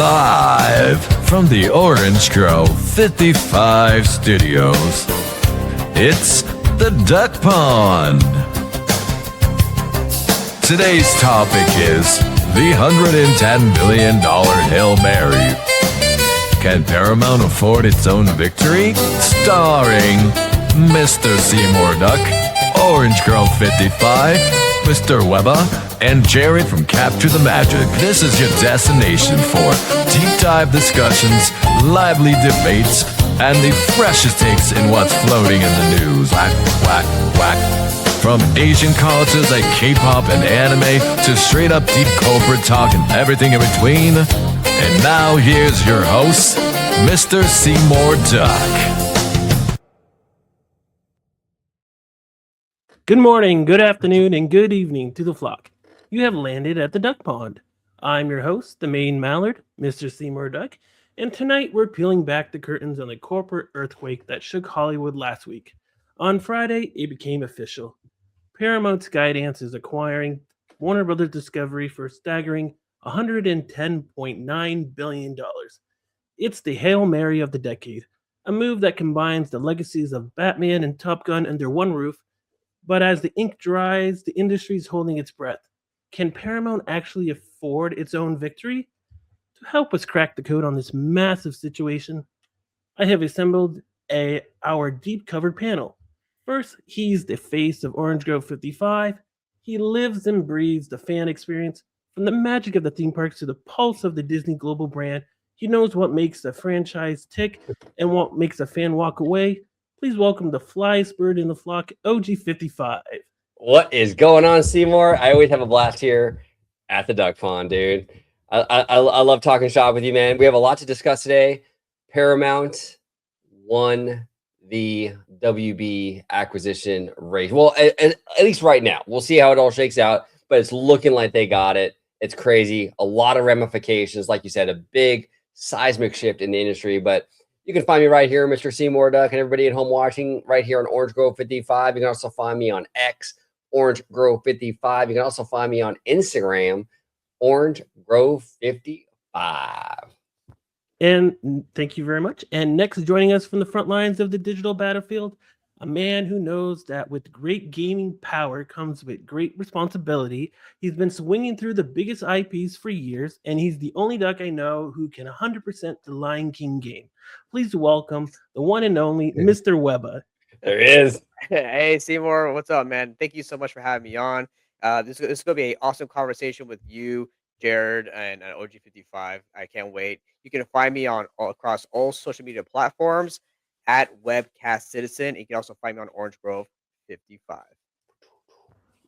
Live from the Orange Grove 55 studios, it's the Duck Pond. Today's topic is the $110 billion Hail Mary. Can Paramount afford its own victory? Starring Mr. Seymour Duck, Orange Grove 55, Mr. Weber, and Jared from Capture the Magic. This is your destination for deep dive discussions, lively debates, and the freshest takes in what's floating in the news. Whack, whack, whack. From Asian cultures like K-pop and anime to straight up deep corporate talk and everything in between. And now here's your host, Mr. Seymour Duck. Good morning, good afternoon, and good evening to the flock. You have landed at the Duck Pond. I'm your host, the main mallard, Mr. Seymour Duck, and tonight we're peeling back the curtains on the corporate earthquake that shook Hollywood last week. On Friday, it became official. Paramount Skydance is acquiring Warner Brothers Discovery for a staggering $110.9 billion. It's the Hail Mary of the decade, a move that combines the legacies of Batman and Top Gun under one roof. But as the ink dries, the industry's holding its breath. Can Paramount actually afford its own victory? To help us crack the code on this massive situation, I have assembled our deep covered panel. First, he's the face of Orange Grove 55. He lives and breathes the fan experience. From the magic of the theme parks to the pulse of the Disney global brand, he knows what makes a franchise tick and what makes a fan walk away. Please welcome the flyest bird in the flock, OG55. What is going on, Seymour? I always have a blast here at the Duck Pond, dude. I love talking shop with you, man. We have a lot to discuss today. Paramount won the WB acquisition race. Well, at least right now. We'll see how it all shakes out, but it's looking like they got it. It's crazy. A lot of ramifications. Like you said, a big seismic shift in the industry, but you can find me right here, Mr. Seymour Duck, and everybody at home watching right here on Orange Grove 55. You can also find me on X, Orange Grove 55. You can also find me on Instagram, Orange Grove 55. And thank you very much. And next, joining us from the front lines of the digital battlefield, a man who knows that with great gaming power comes with great responsibility. He's been swinging through the biggest IPs for years, and he's the only duck I know who can 100% the Lion King game. Please welcome the one and only Mr. Weber. There he is. Hey, Seymour, what's up, man? Thank you so much for having me on. This is going to be an awesome conversation with you, Jared, and OG55. I can't wait. You can find me across all social media platforms at Webcast Citizen. You can also find me on Orange Grove 55.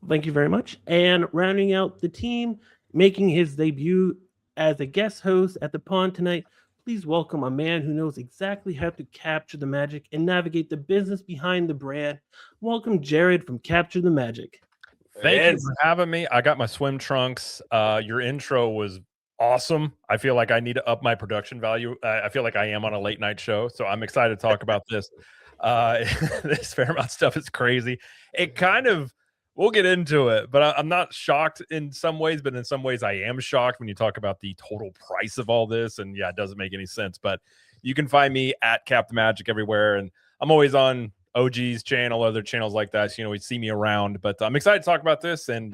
Thank you very much. And rounding out the team, making his debut as a guest host at the pond tonight, please welcome a man who knows exactly how to capture the magic and navigate the business behind the brand. Welcome, Jared from Capture the Magic. Thank you for having me. I got my swim trunks. Your intro was awesome. I feel like I need to up my production value. I feel like I am on a late night show, so I'm excited to talk about this. This Paramount stuff is crazy. It kind of, we'll get into it, but I'm not shocked in some ways, but in some ways I am shocked when you talk about the total price of all this. And yeah, it doesn't make any sense, but you can find me at Cap the Magic everywhere. And I'm always on OG's channel, other channels like that. So, you know, we see me around, but I'm excited to talk about this, and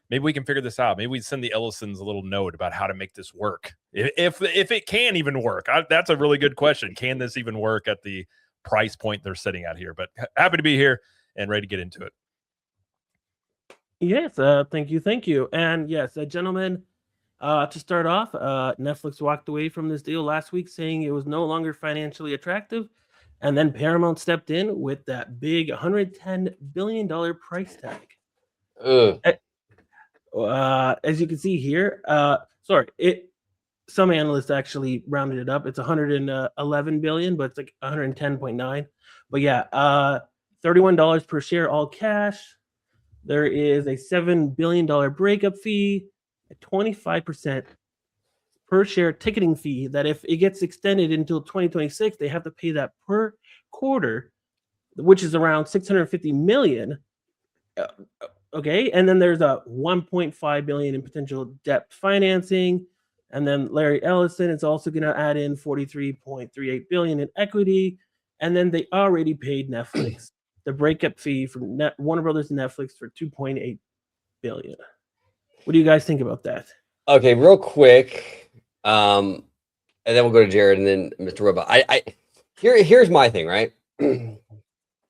maybe we can figure this out. Maybe we send the Ellisons a little note about how to make this work. If it can even work. That's a really good question. Can this even work at the price point they're sitting at here? But happy to be here and ready to get into it. Yes, thank you. And yes, gentlemen, to start off, Netflix walked away from this deal last week saying it was no longer financially attractive. And then Paramount stepped in with that big $110 billion price tag. As you can see here, some analysts actually rounded it up. It's 111 billion, but it's like 110.9. But yeah, $31 per share, all cash. There is a $7 billion breakup fee, a 25% per share ticketing fee that if it gets extended until 2026, they have to pay that per quarter, which is around 650 million. Okay, and then there's a 1.5 billion in potential debt financing, And then Larry Ellison is also going to add in 43.38 billion in equity. And then they already paid Netflix the breakup fee from Warner Brothers and Netflix for 2.8 billion. What do you guys think about that? Okay, real quick, and then we'll go to Jared and then Mr. Webber. Here's my thing, right?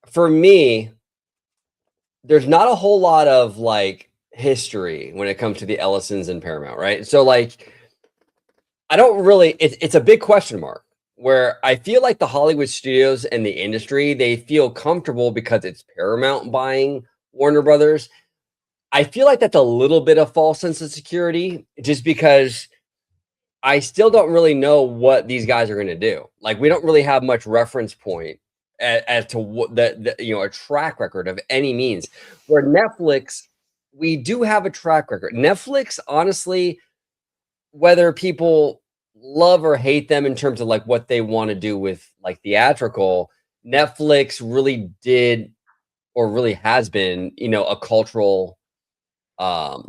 For me, there's not a whole lot of like history when it comes to the Ellisons and Paramount, right? So like, I don't really. It's a big question mark. Where I feel like the Hollywood studios and the industry, they feel comfortable because it's Paramount buying Warner Brothers. I feel like that's a little bit of false sense of security, just because I still don't really know what these guys are going to do. Like, we don't really have much reference point as to what the a track record of any means. Where Netflix, we do have a track record. Netflix, honestly, whether people love or hate them in terms of like what they want to do with like theatrical, Netflix really did or really has been, a cultural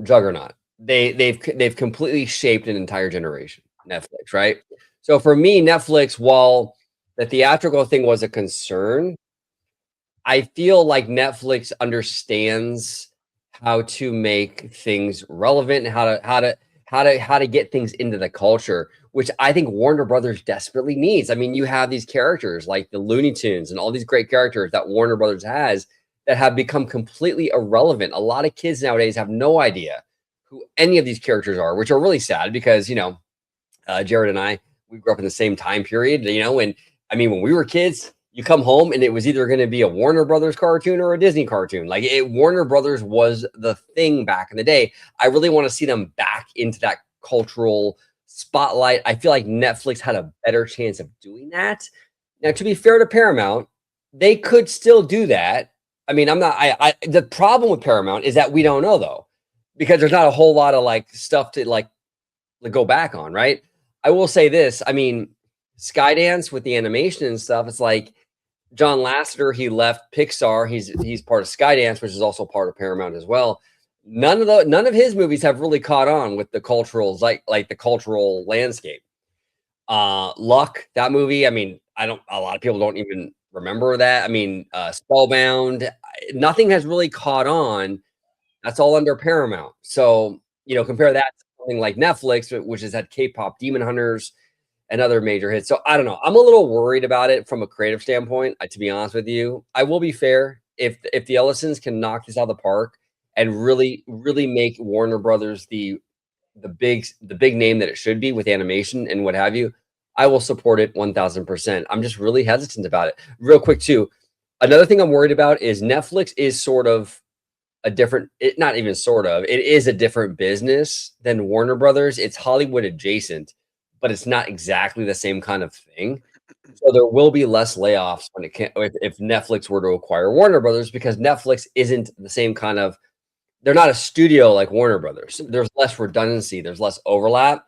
juggernaut. They've completely shaped an entire generation, Netflix, right? So for me, Netflix, while the theatrical thing was a concern, I feel like Netflix understands how to make things relevant and how to get things into the culture, which I think Warner Brothers desperately needs. I mean, you have these characters like the Looney Tunes and all these great characters that Warner Brothers has that have become completely irrelevant. A lot of kids nowadays have no idea who any of these characters are, which are really sad because, Jared and I, we grew up in the same time period, and I mean, when we were kids, you come home and it was either going to be a Warner Brothers cartoon or a Disney cartoon. Like Warner Brothers was the thing back in the day. I really want to see them back into that cultural spotlight. I feel like Netflix had a better chance of doing that. Now, to be fair to Paramount, they could still do that. I mean, the problem with Paramount is that we don't know though, because there's not a whole lot of like stuff to like go back on, right? I will say this. I mean, Skydance with the animation and stuff, it's like John Lasseter, he left Pixar. He's part of Skydance, which is also part of Paramount as well. None of his movies have really caught on with the cultural like the cultural landscape. Luck, that movie, I mean, a lot of people don't even remember that. I mean, Spellbound, nothing has really caught on. That's all under Paramount. So, compare that to something like Netflix, which has had K-pop Demon Hunters and other major hits. So I don't know. I'm a little worried about it from a creative standpoint. To be honest with you, I will be fair. If the Ellisons can knock this out of the park and really, really make Warner Brothers the big name that it should be with animation and what have you, I will support it 1000%. I'm just really hesitant about it. Real quick too, another thing I'm worried about is Netflix is sort of a different, not even sort of, it is a different business than Warner Brothers. It's Hollywood adjacent, but it's not exactly the same kind of thing. So there will be less layoffs when if Netflix were to acquire Warner Brothers, because Netflix isn't the same kind of, they're not a studio like Warner Brothers. There's less redundancy, there's less overlap.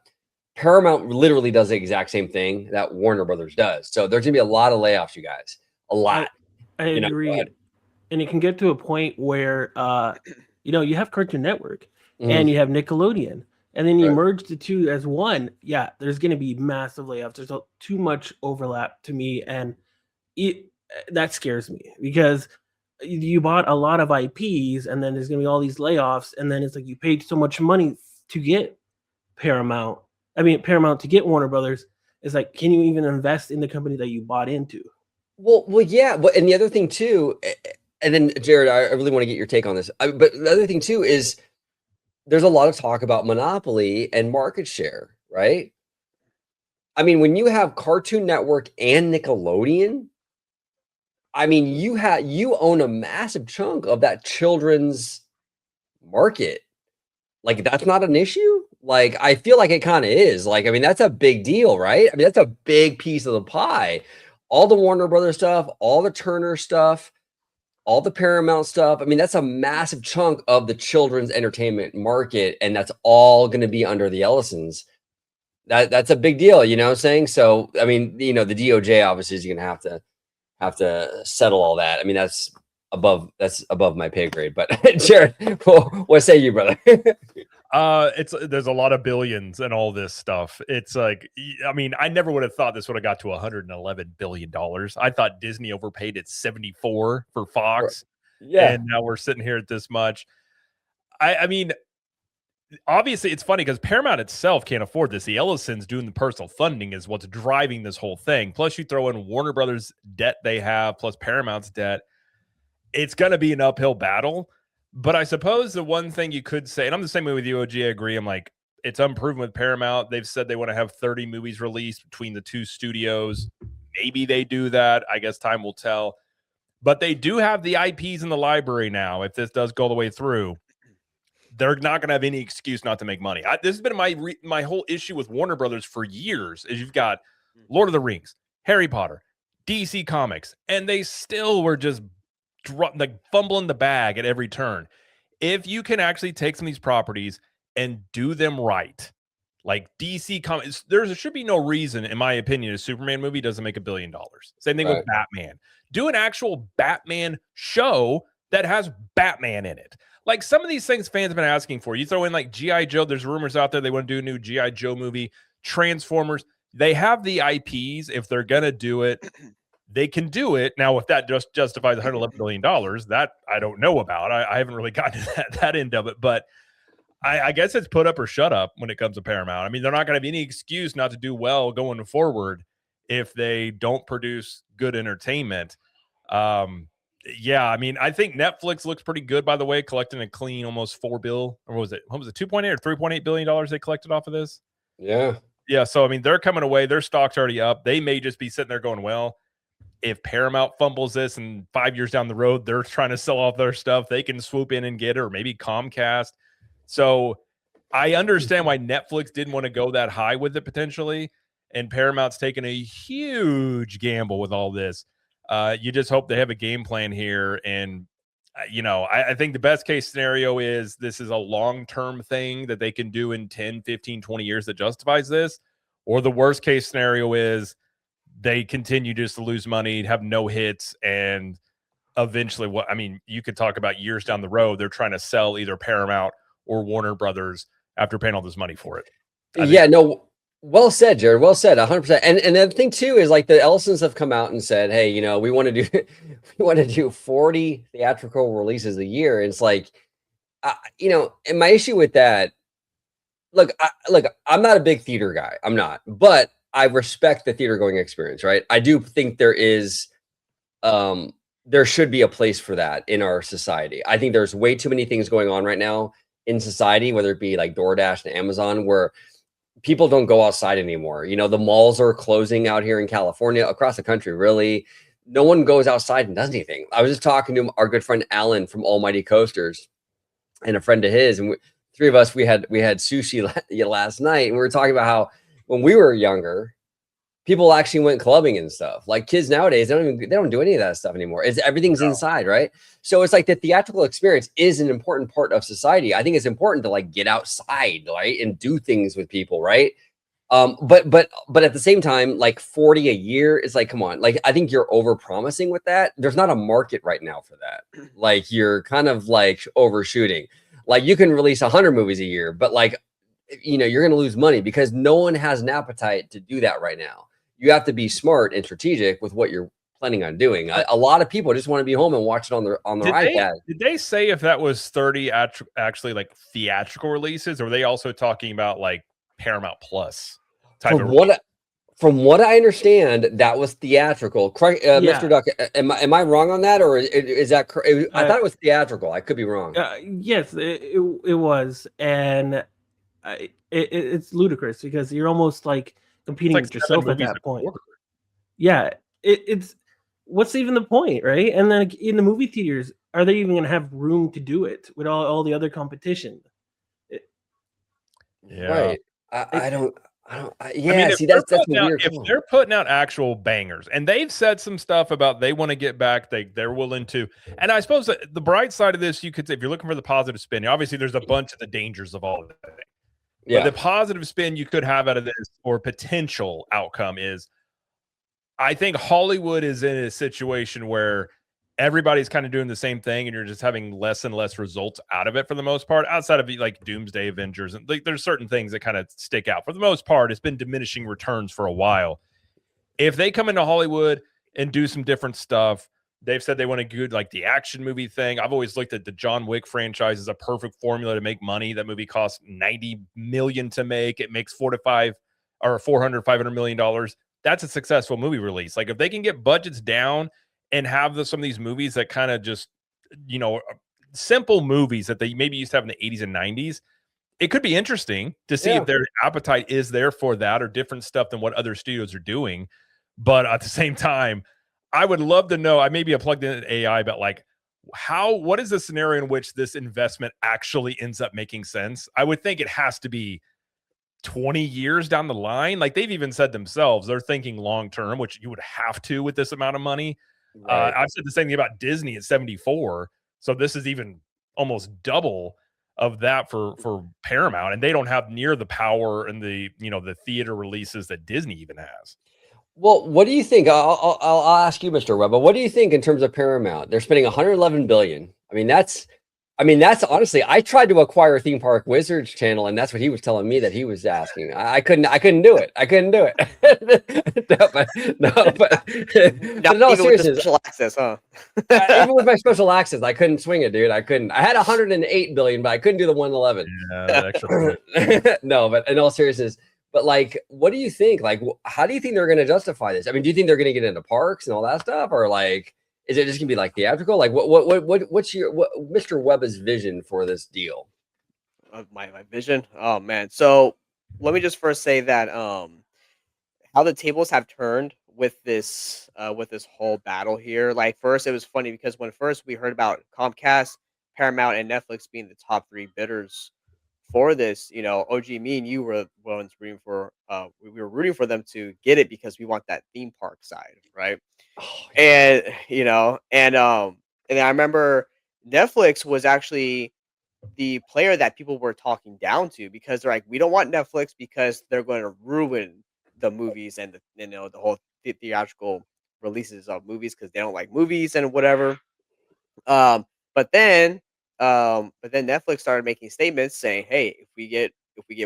Paramount literally does the exact same thing that Warner Brothers does. So there's gonna be a lot of layoffs, you guys. A lot. I agree. And it can get to a point where you have Cartoon Network and you have Nickelodeon. And then you merge the two as one. Yeah, there's going to be massive layoffs. There's too much overlap to me, and that scares me because you bought a lot of IPs, and then there's going to be all these layoffs, and then it's like you paid so much money to get Paramount to get Warner Brothers. It's like, can you even invest in the company that you bought into? Well, yeah. And the other thing too, and then Jared, I really want to get your take on this. But the other thing too is, there's a lot of talk about monopoly and market share, right? I mean, when you have Cartoon Network and Nickelodeon, I mean, you own a massive chunk of that children's market. Like, that's not an issue. Like, I feel like it kind of is. Like, I mean, that's a big deal, right? I mean, that's a big piece of the pie. All the Warner Brothers stuff, all the Turner stuff, all the Paramount stuff. I mean, that's a massive chunk of the children's entertainment market, and that's all going to be under the Ellisons. That's a big deal, you know what I'm saying? So, I mean, the DOJ obviously is going to have to settle all that. I mean, that's above my pay grade. But Jared, what say you, brother? It's there's a lot of billions and all this stuff. It's like, I mean, I never would have thought this would have got to 111 billion dollars. I thought Disney overpaid at 74 for Fox, Yeah. and now we're sitting here at this much. I mean, obviously, it's funny because Paramount itself can't afford this. The Ellisons doing the personal funding is what's driving this whole thing. Plus, you throw in Warner Brothers debt they have, plus Paramount's debt. It's going to be an uphill battle. But I suppose the one thing you could say, and I'm the same way with you, OG, I agree. I'm like, it's unproven with Paramount. They've said they want to have 30 movies released between the two studios. Maybe they do that. I guess time will tell. But they do have the IPs in the library now. If this does go all the way through, they're not going to have any excuse not to make money. This has been my whole issue with Warner Brothers for years. Is you've got Lord of the Rings, Harry Potter, DC Comics, and they still were just like fumbling the bag at every turn. If you can actually take some of these properties and do them right, like DC Comics, there should be no reason, in my opinion, a Superman movie doesn't make $1 billion. Same thing with Batman. Do an actual Batman show that has Batman in it. Like some of these things fans have been asking for. You throw in like G.I. Joe. There's rumors out there they want to do a new G.I. Joe movie. Transformers. They have the IPs. If they're going to do it, they can do it. Now, if that just justifies $111 billion, that I don't know about. I haven't really gotten to that end of it. But I guess it's put up or shut up when it comes to Paramount. I mean, they're not going to have any excuse not to do well going forward if they don't produce good entertainment. Yeah, I mean, I think Netflix looks pretty good, by the way, collecting a clean almost $4 billion. Or what was it 2.8 or $3.8 billion they collected off of this? Yeah. Yeah, so, I mean, they're coming away. Their stock's already up. They may just be sitting there going, well, if Paramount fumbles this and 5 years down the road, they're trying to sell off their stuff, they can swoop in and get it, or maybe Comcast. So I understand why Netflix didn't want to go that high with it potentially, and Paramount's taking a huge gamble with all this. You just hope they have a game plan here. And, I think the best case scenario is this is a long-term thing that they can do in 10, 15, 20 years that justifies this. Or the worst case scenario is they continue just to lose money, have no hits, and eventually you could talk about years down the road, they're trying to sell either Paramount or Warner Brothers after paying all this money for it. Well said, Jared. Well said, 100%. And the thing too is like the Ellisons have come out and said, hey, we want to do 40 theatrical releases a year. And it's like, and my issue with that, look, I'm not a big theater guy. I'm not, but I respect the theater going experience, right? I do think there should be a place for that in our society. I think there's way too many things going on right now in society, whether it be like DoorDash and Amazon, where people don't go outside anymore. The malls are closing out here in California, across the country, really. No one goes outside and does anything. I was just talking to our good friend Alan from Almighty Coasters and a friend of his, and three of us, we had sushi last night, and we were talking about how when we were younger, people actually went clubbing and stuff. Like kids nowadays, they don't do any of that stuff anymore. Everything's inside, right? So it's like the theatrical experience is an important part of society. I think it's important to like get outside, right, and do things with people, right? But at the same time, like 40 a year is like, come on. Like I think you're over promising with that. There's not a market right now for that. Like you're kind of like overshooting. Like you can release 100 movies a year, but like you're going to lose money because no one has an appetite to do that right now. You have to be smart and strategic with what you're planning on doing. A lot of people just want to be home and watch it on their iPad. Did they say if that was 30 actually like theatrical releases, or were they also talking about like Paramount Plus type From what I understand, that was theatrical. Correct, Mr. Duck. Am I wrong on that, or is that? I thought it was theatrical. I could be wrong. Yes, it was, and it's ludicrous because you're almost like competing with yourself at that point. Yeah, it's what's even the point, right? And then in the movie theaters, are they even going to have room to do it with all the other competition? Right. I don't. See, that's weird. If they're putting out actual bangers, and they've said some stuff about they want to get back, they're willing to. And I suppose the bright side of this, you could say, if you're looking for the positive spin, obviously there's a bunch of the dangers of all of that. Yeah. But the positive spin you could have out of this, or potential outcome, is I think Hollywood is in a situation where everybody's kind of doing the same thing, and you're just having less and less results out of it for the most part, outside of like Doomsday Avengers. And like, there's certain things that kind of stick out. For the most part, it's been diminishing returns for a while. If they come into Hollywood and do some different stuff, they've said they want to do like the action movie thing. I've always looked at the John Wick franchise as a perfect formula to make money. That movie costs $90 million to make. It makes $400, $500 million. That's a successful movie release. Like if they can get budgets down and have some of these movies that kind of just, simple movies that they maybe used to have in the 80s and 90s, it could be interesting to see if their appetite is there for that or different stuff than what other studios are doing. But at the same time, I would love to know, I maybe plugged in AI, but like what is the scenario in which this investment actually ends up making sense? I would think it has to be 20 years down the line. Like they've even said themselves, they're thinking long term, which you would have to with this amount of money. Right. I've said the same thing about Disney at 74. So this is even almost double of that for Paramount, and they don't have near the power and the the theater releases that Disney even has. Well, what do you think? I'll ask you, Mr. Webb, but what do you think in terms of Paramount? They're spending 111 billion. I mean, that's honestly, I tried to acquire Theme Park Wizards channel, and that's what he was telling me that he was asking. I couldn't do it. I couldn't do it. but in all seriousness, special access, huh? even with my special access, I couldn't swing it, dude. I couldn't. I had 108 billion, but I couldn't do the 111. Yeah, no, but in all seriousness, but like, what do you think? Like, how do you think they're going to justify this? I mean, do you think they're going to get into parks and all that stuff, or like, is it just gonna be like theatrical? Like, what's Mr. Webb's vision for this deal? My vision. Oh man. So let me just first say that how the tables have turned with this whole battle here. Like first, it was funny because when first we heard about Comcast, Paramount, and Netflix being the top 3 bidders for this, OG, me and you were the ones rooting for. We were rooting for them to get it because we want that theme park side, right? Oh, And and I remember Netflix was actually the player that people were talking down to because they're like, we don't want Netflix because they're going to ruin the movies and the whole theatrical releases of movies because they don't like movies and whatever. Um, but then Netflix started making statements saying, hey, if we get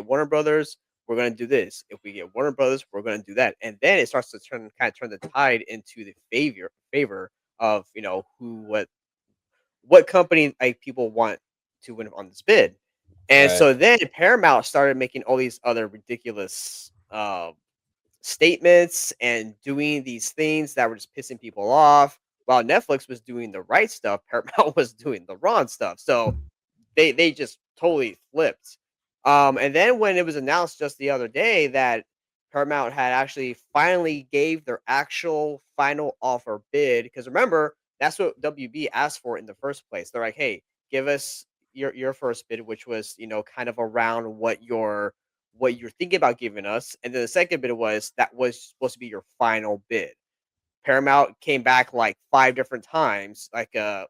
Warner Brothers, we're gonna do this. If we get Warner Brothers, we're gonna do that. And then it starts to turn the tide into the favor of what company like people want to win on this bid. And right. so then Paramount started making all these other ridiculous statements and doing these things that were just pissing people off. While Netflix was doing the right stuff, Paramount was doing the wrong stuff. So they just totally flipped. And then when it was announced just the other day that Paramount had actually finally gave their actual final offer bid, because remember that's what WB asked for in the first place. They're like, hey, give us your first bid, which was kind of around what you're thinking about giving us, and then the second bid was supposed to be your final bid. Paramount came back like 5 different times, like a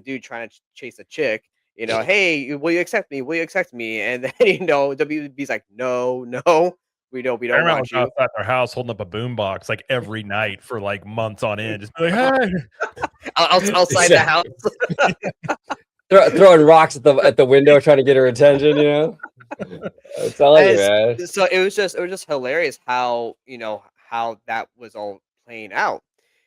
dude trying to chase a chick. Hey, will you accept me? Will you accept me? And then WB's like, no, we don't Paramount want was you. outside their house holding up a boombox like every night for like months on end, just be like, hey. Outside the house. Throwing rocks at the window trying to get her attention, I'm telling you, man. So it was just hilarious how how that was all playing out.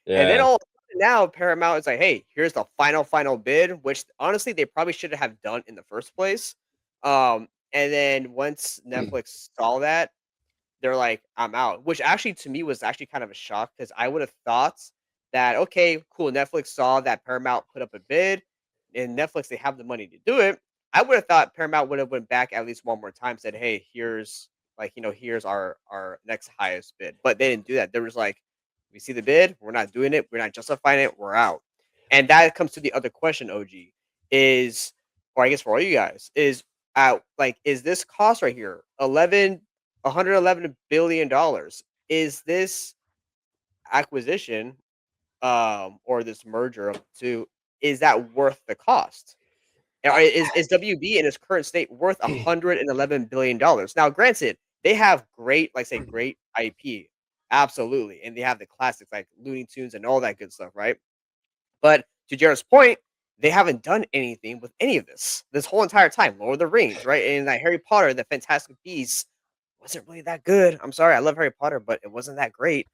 And then Yeah. now Paramount is like, hey, here's the final bid, which honestly they probably should have done in the first place. And then once Netflix saw that, they're like, I'm out. Which actually to me was actually kind of a shock because I would have thought that okay, cool, Netflix saw that Paramount put up a bid, and Netflix they have the money to do it. I would have thought Paramount would have went back at least one more time, said, hey, here's here's our next highest bid. But they didn't do that. They was like, we see the bid, we're not doing it, we're not justifying it, we're out. And that comes to the other question, OG, is, or I guess for all you guys, is is this cost right here, $111 billion, is this acquisition or this merger of two, is that worth the cost? Is WB in its current state worth $111 billion? Now, granted, they have great IP, absolutely, and they have the classics like Looney Tunes and all that good stuff, right? But to Jared's point, they haven't done anything with any of this whole entire time. Lord of the Rings, right? And that Harry Potter, the Fantastic Beasts, wasn't really that good. I'm sorry, I love Harry Potter, but it wasn't that great.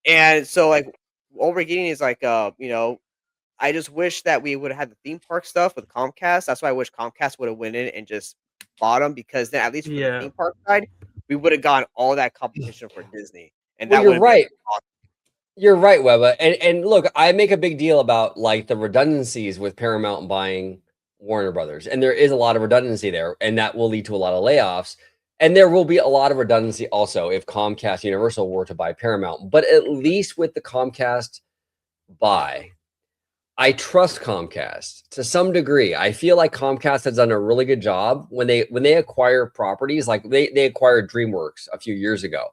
And so, like, what we're getting is like, I just wish that we would have had the theme park stuff with Comcast. That's why I wish Comcast would have went in and just bought them, because then at least for the Yeah. theme park side, we would have gotten all that competition for Disney, and Well, that you're would have right. been awesome. You're right, Webba. And look, I make a big deal about like the redundancies with Paramount buying Warner Brothers, and there is a lot of redundancy there, and that will lead to a lot of layoffs. And there will be a lot of redundancy also if Comcast Universal were to buy Paramount. But at least with the Comcast buy, I trust Comcast to some degree. I feel like Comcast has done a really good job when they acquire properties. Like they acquired DreamWorks a few years ago.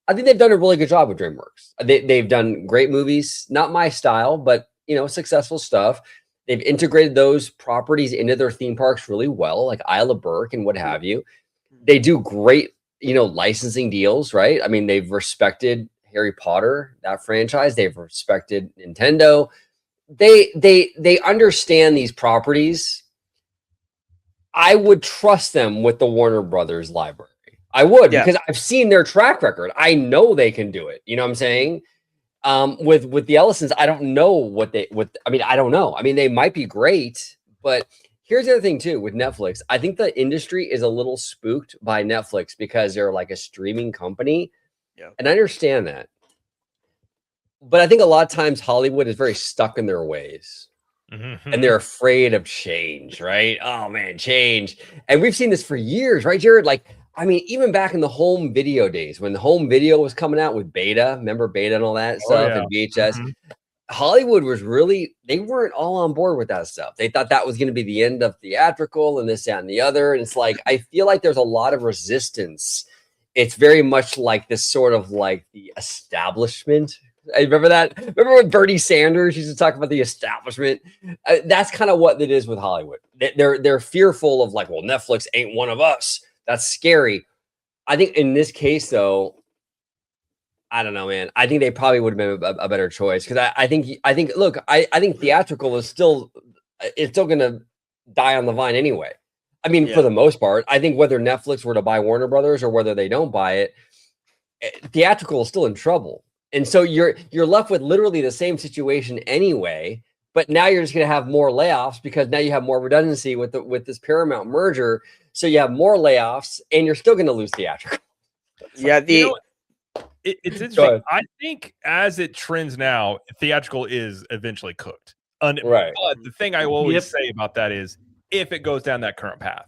I think they've done a really good job with DreamWorks. They've done great movies, not my style, but successful stuff. They've integrated those properties into their theme parks really well, like Isle of Berk and what have you. They do great, licensing deals, right? I mean, they've respected Harry Potter, that franchise. They've respected Nintendo. They understand these properties. I would trust them with the Warner Brothers library. I would, Yeah. because I've seen their track record. I know they can do it. You know what I'm saying? With the Ellisons, I don't know I don't know. I mean, they might be great, but here's the other thing too with Netflix. I think the industry is a little spooked by Netflix because they're like a streaming company. Yeah. And I understand that. But I think a lot of times Hollywood is very stuck in their ways. And they're afraid of change, right? Oh man, change. And we've seen this for years, right, Jared? Like, I mean, even back in the home video days, when the home video was coming out with Beta, remember Beta and all that stuff, and VHS, Hollywood was they weren't all on board with that stuff. They thought that was going to be the end of theatrical and this, that, and the other. And it's like, I feel like there's a lot of resistance. It's very much like this sort of like the establishment. I remember that. Remember when Bernie Sanders used to talk about the establishment? That's kind of what it is with Hollywood. They're fearful of like, well, Netflix ain't one of us. That's scary. I think in this case, though, I don't know, man. I think they probably would have been a better choice because I think look, I think theatrical is still going to die on the vine anyway. I mean, for the most part, I think whether Netflix were to buy Warner Brothers or whether they don't buy it, theatrical is still in trouble. And so you're left with literally the same situation anyway, but now you're just going to have more layoffs because now you have more redundancy with this Paramount merger. So you have more layoffs, and you're still going to lose theatrical. Yeah, it's interesting. I think as it trends now, theatrical is eventually cooked. Right. But the thing I always say about that is if it goes down that current path.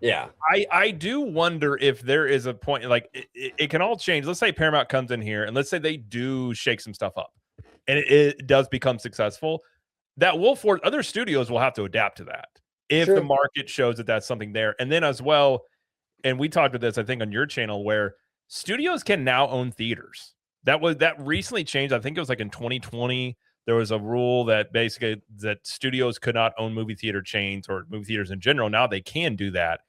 Yeah. I do wonder if there is a point, like it can all change. Let's say Paramount comes in here and let's say they do shake some stuff up and it does become successful. That will force other studios will have to adapt to that if the market shows that that's something there. And then as well, and we talked about this, I think, on your channel, where studios can now own theaters. That recently changed. I think it was like in 2020. There was a rule that basically that studios could not own movie theater chains or movie theaters in general. Now they can do that.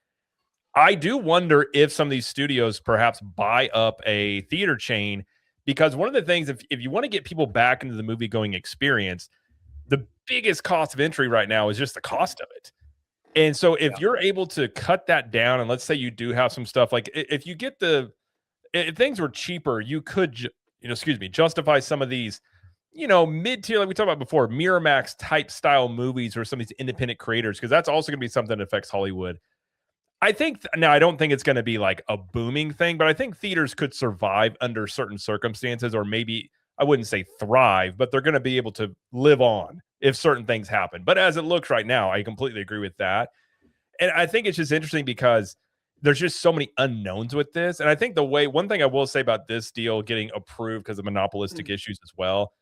I do wonder if some of these studios perhaps buy up a theater chain, because one of the things, if you want to get people back into the movie going experience, the biggest cost of entry right now is just the cost of it. And so if you're able to cut that down, and let's say you do have some stuff, like if you get if things were cheaper, you could, justify some of these, mid-tier, like we talked about before, Miramax type style movies or some of these independent creators, because that's also going to be something that affects Hollywood. I think now I don't think it's going to be like a booming thing, but I think theaters could survive under certain circumstances, or maybe I wouldn't say thrive, but they're going to be able to live on if certain things happen. But as it looks right now, I completely agree with that. And I think it's just interesting because there's just so many unknowns with this. And I think one thing I will say about this deal getting approved because of monopolistic issues as well,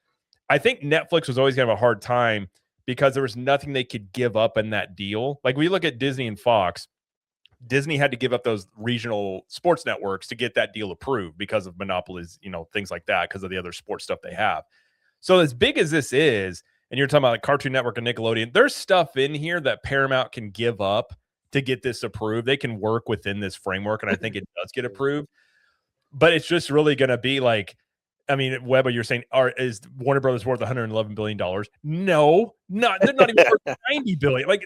I think Netflix was always going to have a hard time because there was nothing they could give up in that deal. Like we look at Disney and Fox, Disney had to give up those regional sports networks to get that deal approved because of monopolies, things like that, because of the other sports stuff they have. So as big as this is, and you're talking about like Cartoon Network and Nickelodeon, there's stuff in here that Paramount can give up to get this approved. They can work within this framework, and I think it does get approved. But it's just really going to be like, I mean, Webba, you're saying is Warner Brothers worth $111 billion? No, they're not even worth $90 billion. Like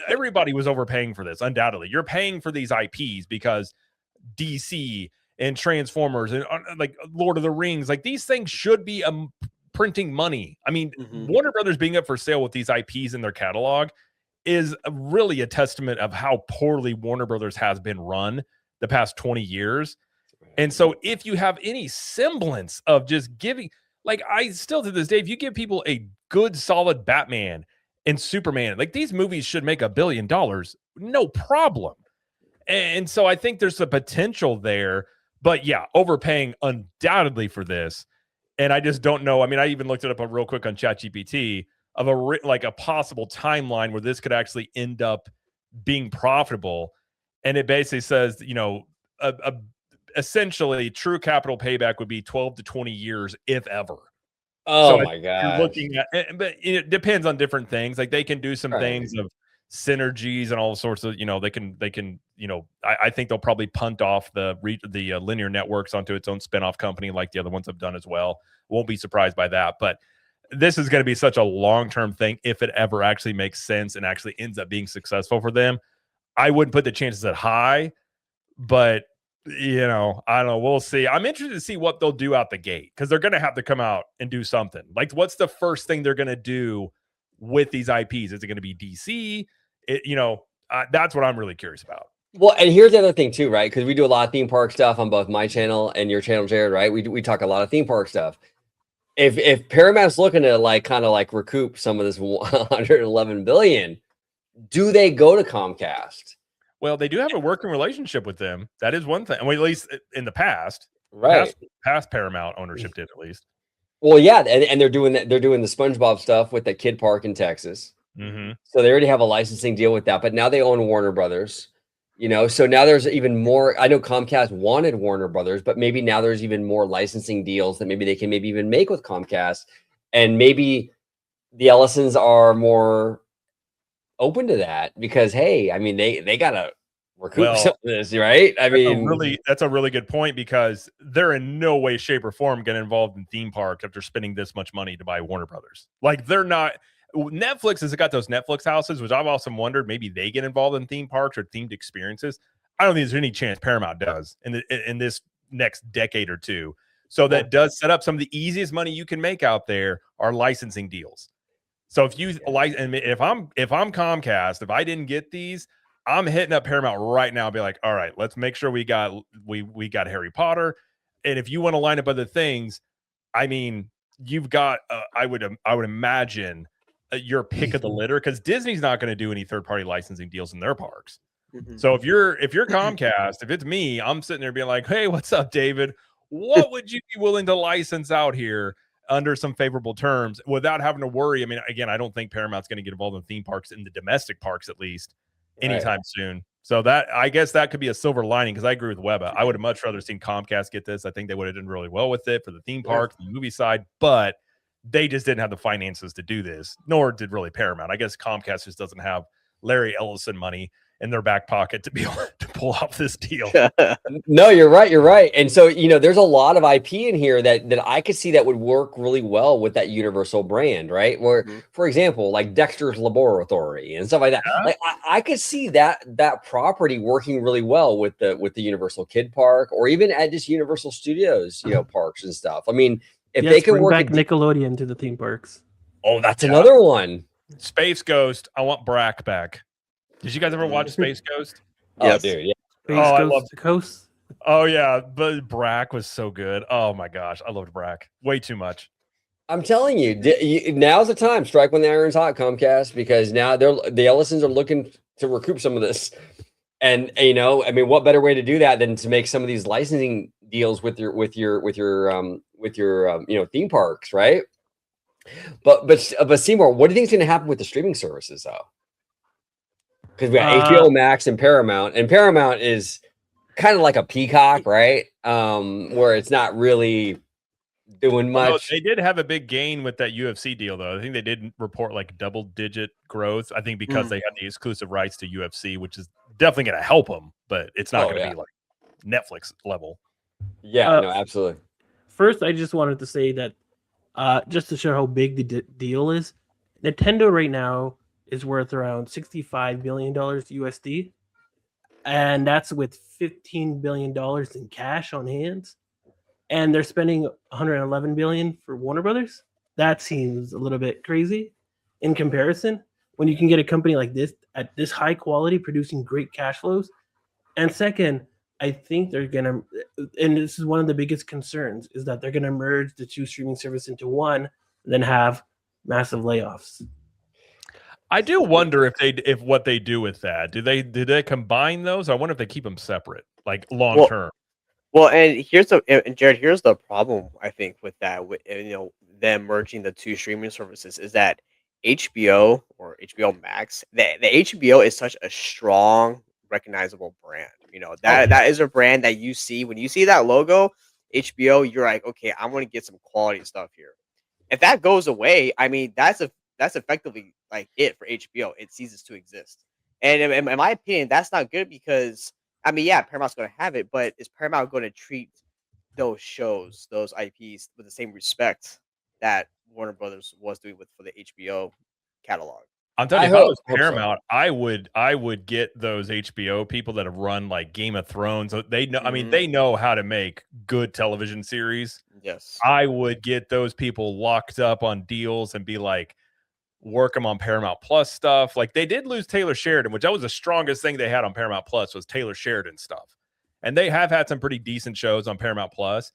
everybody was overpaying for this, undoubtedly. You're paying for these IPs because DC and Transformers and like Lord of the Rings, like these things should be printing money. I mean, Warner Brothers being up for sale with these IPs in their catalog is really a testament of how poorly Warner Brothers has been run the past 20 years. And so if you have any semblance of just giving, like I still to this day, if you give people a good solid Batman and Superman, like these movies should make $1 billion, no problem. And so I think there's a potential there, but yeah, overpaying undoubtedly for this. And I just don't know. I mean, I even looked it up real quick on ChatGPT of a possible timeline where this could actually end up being profitable. And it basically says, you know, essentially true capital payback would be 12 to 20 years, if ever. Oh, so my God. You're looking at, but it depends on different things. Like they can do some things of synergies and all sorts of, you know, they can, you know, I think they'll probably punt off the linear networks onto its own spinoff company like the other ones have done as well. Won't be surprised by that. But this is going to be such a long-term thing if it ever actually makes sense and actually ends up being successful for them. I wouldn't put the chances at high, but you know, I don't know. We'll see. I'm interested to see what they'll do out the gate because they're going to have to come out and do something. Like, what's the first thing they're going to do with these IPs? Is it going to be DC? That's what I'm really curious about. Well, and here's the other thing too, right? Because we do a lot of theme park stuff on both my channel and your channel, Jared, right? We talk a lot of theme park stuff. If Paramount's looking to kind of recoup some of this 111 billion, do they go to Comcast? Well, they do have a working relationship with them. That is one thing. Well, at least in the past, right? Past Paramount ownership did at least. Well, yeah, and they're doing that. They're doing the SpongeBob stuff with the kid park in Texas. So they already have a licensing deal with that. But now they own Warner Brothers. You know, so now there's even more. I know Comcast wanted Warner Brothers, but maybe now there's even more licensing deals that maybe they can even make with Comcast, and maybe the Ellisons are more open to that because, hey, I mean, they gotta recoup some of this, right? I mean, that's a really good point because they're in no way, shape, or form getting involved in theme parks after spending this much money to buy Warner Brothers. Like they're not. Netflix has got those Netflix houses, which I've also wondered maybe they get involved in theme parks or themed experiences. I don't think there's any chance Paramount does in this next decade or two. So that does set up some of the easiest money you can make out there are licensing deals. So if you like, and if I'm Comcast, if I didn't get these, I'm hitting up Paramount right now and be like, all right, let's make sure we got Harry Potter. And if you want to line up other things, I mean, you've got, I would imagine your pick of the litter because Disney's not going to do any third-party licensing deals in their parks. So if you're Comcast, if it's me, I'm sitting there being like, hey, what's up, David? What would you be willing to license out here under some favorable terms without having to worry? I mean, again, I don't think Paramount's going to get involved in theme parks, in the domestic parks at least, anytime soon. So that, I guess that could be a silver lining because I agree with Webba. I would have much rather seen Comcast get this. I think they would have done really well with it for the theme park, the movie side, but they just didn't have the finances to do this, nor did really Paramount. I guess Comcast just doesn't have Larry Ellison money in their back pocket to be able to pull off this deal. No, you're right. You're right. And so, you know, there's a lot of IP in here that I could see that would work really well with that Universal brand, right? Where, for example, like Dexter's Laboratory and stuff like that. Like I could see that property working really well with the Universal Kid Park or even at just Universal Studios, you know, parks and stuff. I mean, if they can work back Nickelodeon to the theme parks. Oh, that's another one. Space Ghost. I want Brack back. Did you guys ever watch Space Ghost? Yes. Oh, dude. Yeah. Space Ghost, I loved Coast. Oh yeah, but Brack was so good. Oh my gosh, I loved Brack way too much. I'm telling you, now's the time. Strike when the iron's hot, Comcast, because now the Ellisons are looking to recoup some of this. And you know, I mean, what better way to do that than to make some of these licensing deals with your theme parks, right? But Seymour, what do you think is going to happen with the streaming services though? Because we got HBO Max and Paramount is kind of like a Peacock, right? Where it's not really doing much. Well, they did have a big gain with that UFC deal, though. I think they did report like double-digit growth. I think because they had the exclusive rights to UFC, which is definitely going to help them, but it's not going to be like Netflix level. Yeah, no, absolutely. first, I just wanted to say that just to show how big the deal is, Nintendo right now is worth around $65 billion USD, and that's with $15 billion in cash on hand, and they're spending 111 billion for Warner Brothers. That seems a little bit crazy in comparison when you can get a company like this at this high quality producing great cash flows. And second, I think they're gonna, and this is one of the biggest concerns, is that they're gonna merge the two streaming services into one, and then have massive layoffs. I do wonder if what they do with that. Do they combine those? I wonder if they keep them separate, like long Well, term. well, and Jared, here's the problem I think with that, with them merging the two streaming services is that HBO or HBO Max, the HBO is such a strong, recognizable brand. That is a brand that you see when you see that logo, HBO. You're like, okay, I want to get some quality stuff here. If that goes away, I mean, that's effectively like it for HBO. It ceases to exist. And in my opinion, that's not good because I mean, yeah, Paramount's going to have it, but is Paramount going to treat those shows, those IPs, with the same respect that Warner Brothers was doing for the HBO catalog? I'm telling I you, if I was hope so. Paramount, I would get those HBO people that have run like Game of Thrones. They know, I mean, they know how to make good television series. Yes. I would get those people locked up on deals and be like, work them on Paramount Plus stuff. Like they did lose Taylor Sheridan, which that was the strongest thing they had on Paramount Plus was Taylor Sheridan stuff. And they have had some pretty decent shows on Paramount Plus.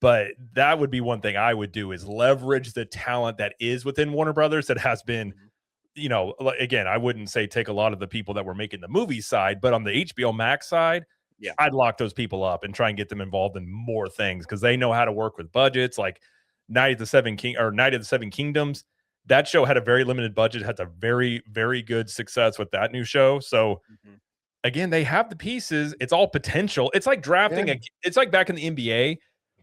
But that would be one thing I would do is leverage the talent that is within Warner Brothers that has been, again, I wouldn't say take a lot of the people that were making the movie side, but on the HBO Max side, Yeah. I'd lock those people up and try and get them involved in more things because they know how to work with budgets. Like Night of the Seven Kingdoms, that show had a very limited budget, had a very, very good success with that new show. So again, they have the pieces. It's all potential. It's like drafting it's like back in the NBA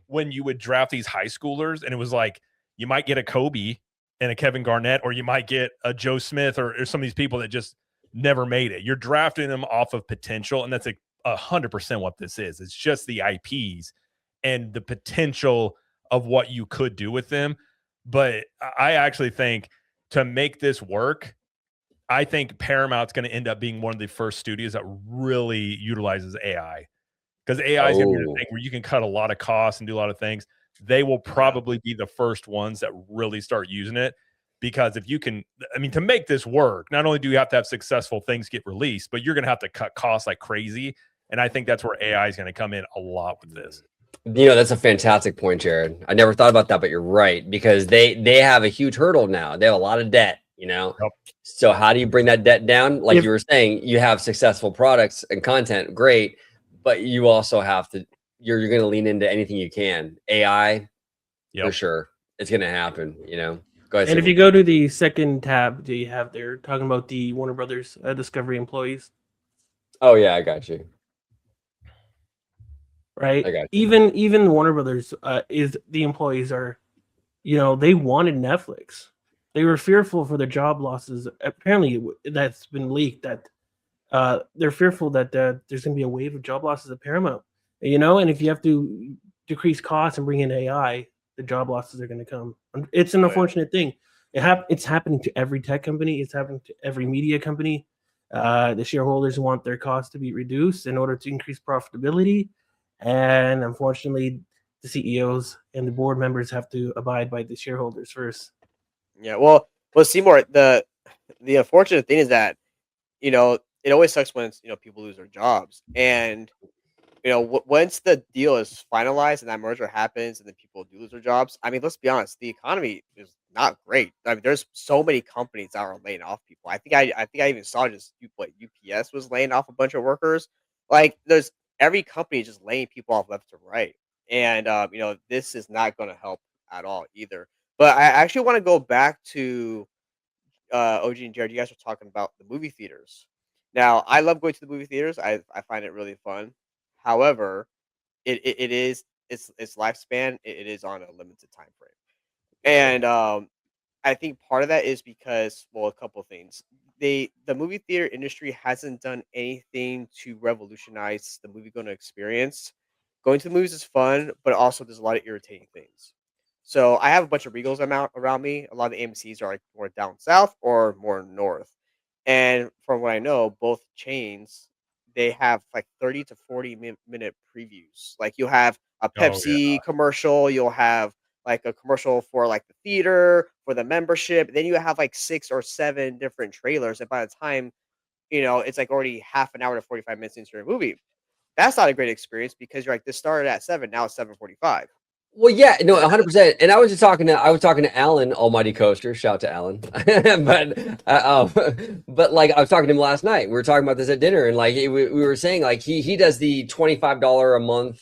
when you would draft these high schoolers and it was like you might get a Kobe and a Kevin Garnett, or you might get a Joe Smith or some of these people that just never made it. You're drafting them off of potential, and that's 100% what this is. It's just the IPs and the potential of what you could do with them. But I actually think to make this work, I think Paramount's going to end up being one of the first studios that really utilizes AI. Because AI is going to be the thing where you can cut a lot of costs and do a lot of things. They will probably be the first ones that really start using it. Because if you can, I mean, to make this work, not only do you have to have successful things get released, but you're going to have to cut costs like crazy. And I think that's where AI is going to come in a lot with this. That's a fantastic point, Jared. I never thought about that, but you're right, because they have a huge hurdle now. They have a lot of debt, Yep. So how do you bring that debt down? Like you were saying, you have successful products and content, great, but you also have to, you're going to lean into anything you can. AI, for sure. It's going to happen, Go ahead. And if you go to the second tab, do you have there talking about the Warner Brothers Discovery employees? Oh yeah, I got you. Right. I got you. Even Warner Brothers is the employees are, they wanted Netflix. They were fearful for their job losses. Apparently, that's been leaked that they're fearful that there's going to be a wave of job losses at Paramount. And if you have to decrease costs and bring in AI, the job losses are going to come. It's an unfortunate thing. It's happening to every tech company. It's happening to every media company. The shareholders want their costs to be reduced in order to increase profitability. And unfortunately, the CEOs and the board members have to abide by the shareholders first. Yeah. Well, Seymour, the unfortunate thing is that, it always sucks when, people lose their jobs. And, once the deal is finalized and that merger happens and then people do lose their jobs, I mean, let's be honest, the economy is not great. I mean, there's so many companies that are laying off people. I think I even saw UPS was laying off a bunch of workers. Like there's every company just laying people off left to right. And this is not going to help at all either. But I actually want to go back to OG and Jared. You guys are talking about the movie theaters. Now, I love going to the movie theaters. I find it really fun. However, it is its lifespan. It is on a limited time frame, and I think part of that is because, well, a couple of things. The movie theater industry hasn't done anything to revolutionize the movie going experience. going to the movies is fun, but also there's a lot of irritating things. So I have a bunch of Regals around me. A lot of the AMC's are like more down south or more north. And from what I know, both chains they have like 30 to 40 minute previews. Like you'll have a Oh yeah. Pepsi commercial, you'll have like a commercial for like the theater, for the membership. Then you have like 6 or 7 different trailers. And by the time, it's like already half an hour to 45 minutes into your movie. That's not a great experience because you're like, this started at 7, now it's 7:45. Well, yeah, no, 100%. And I was talking to Alan, Almighty Coaster. Shout out to Alan. But like I was talking to him last night. We were talking about this at dinner, and like we were saying, like he does the $25 a month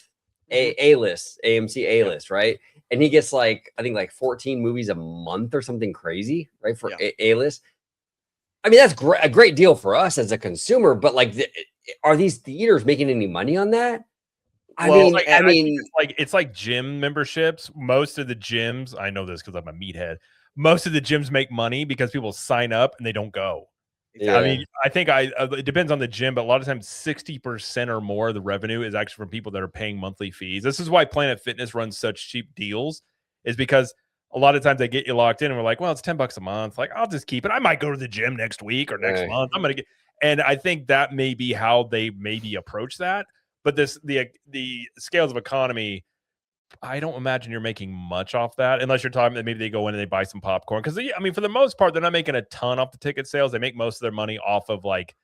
A list, AMC A list, right? And he gets like I think like 14 movies a month or something crazy, right? For A list. I mean, that's a great deal for us as a consumer, but like, are these theaters making any money on that? I mean, it's like gym memberships. Most of the gyms, I know this because I'm a meathead. Most of the gyms make money because people sign up and they don't go. Yeah. I mean, I think it depends on the gym, but a lot of times 60% or more of the revenue is actually from people that are paying monthly fees. This is why Planet Fitness runs such cheap deals, is because a lot of times they get you locked in and we're like, well, it's $10 a month. Like, I'll just keep it. I might go to the gym next week or next month. I'm going to get, and I think that may be how they maybe approach that. But the scales of economy, I don't imagine you're making much off that unless you're talking that maybe they go in and they buy some popcorn. Because I mean, for the most part, they're not making a ton off the ticket sales. They make most of their money off of like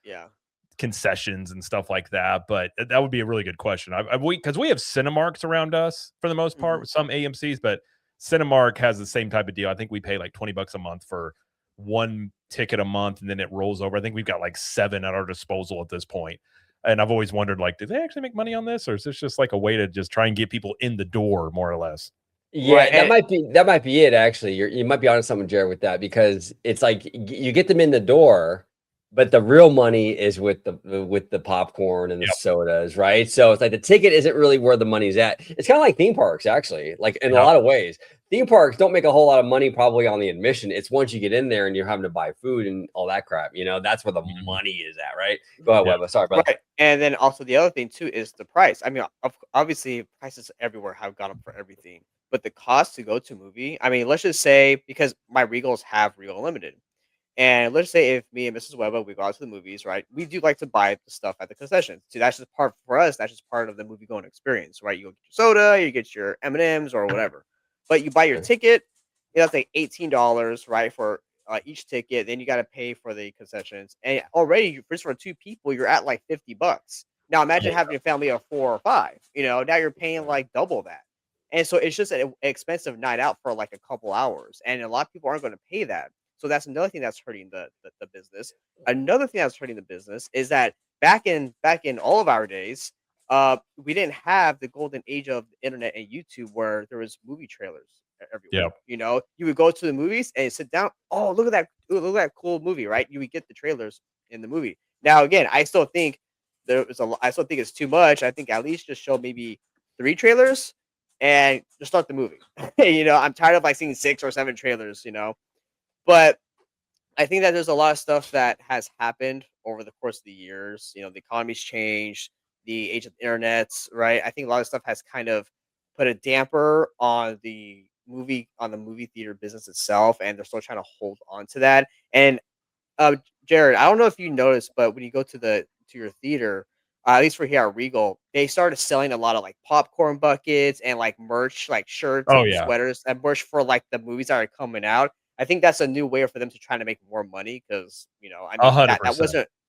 concessions and stuff like that. But that would be a really good question. Because we have Cinemarks around us for the most part, with some AMC's, but Cinemark has the same type of deal. I think we pay like $20 a month for one ticket a month, and then it rolls over. I think we've got like 7 at our disposal at this point. And I've always wondered, like, do they actually make money on this, or is this just like a way to just try and get people in the door, more or less? Yeah, Right, that might be it. Actually, you might be onto something, Jared, with that, because it's like you get them in the door, but the real money is with the popcorn and the sodas, right? So it's like the ticket isn't really where the money's at. It's kind of like theme parks, actually, like in a lot of ways. Theme parks don't make a whole lot of money probably on the admission. It's once you get in there and you're having to buy food and all that crap, that's where the money is at, right? Go ahead, Webba. Sorry, brother. Right. And then also the other thing too is the price. I mean, obviously prices everywhere have gone up for everything, but the cost to go to a movie, I mean, let's just say, because my Regals have Regal Unlimited, and let's say if me and Mrs. Webba, we go out to the movies, right? We do like to buy the stuff at the concessions. See, that's just part for us. That's just part of the movie going experience, right? You go get your soda, you get your M&Ms or whatever. But you buy your ticket, that's like $18, right, for each ticket. Then you got to pay for the concessions, and already just for 2 people, you're at like $50. Now imagine having a family of 4 or 5. Now you're paying like double that, and so it's just an expensive night out for like a couple hours, and a lot of people aren't going to pay that. So that's another thing that's hurting the business. Another thing that's hurting the business is that back in all of our days, we didn't have the golden age of the internet and YouTube where there was movie trailers everywhere. You would go to the movies and sit down. Oh, look at that cool movie, right? You would get the trailers in the movie. Now, again, I still think I still think it's too much. I think at least just show maybe 3 trailers and just start the movie. I'm tired of like seeing 6 or 7 trailers. But I think that there's a lot of stuff that has happened over the course of the years. The economy's changed, the age of the internet, right? I think a lot of stuff has kind of put a damper on the movie theater business itself, and they're still trying to hold on to that. And Jared, I don't know if you noticed, but when you go to your theater, at least for here at Regal, they started selling a lot of like popcorn buckets and like merch, like shirts and sweaters and merch for like the movies that are coming out. I think that's a new way for them to try to make more money because I mean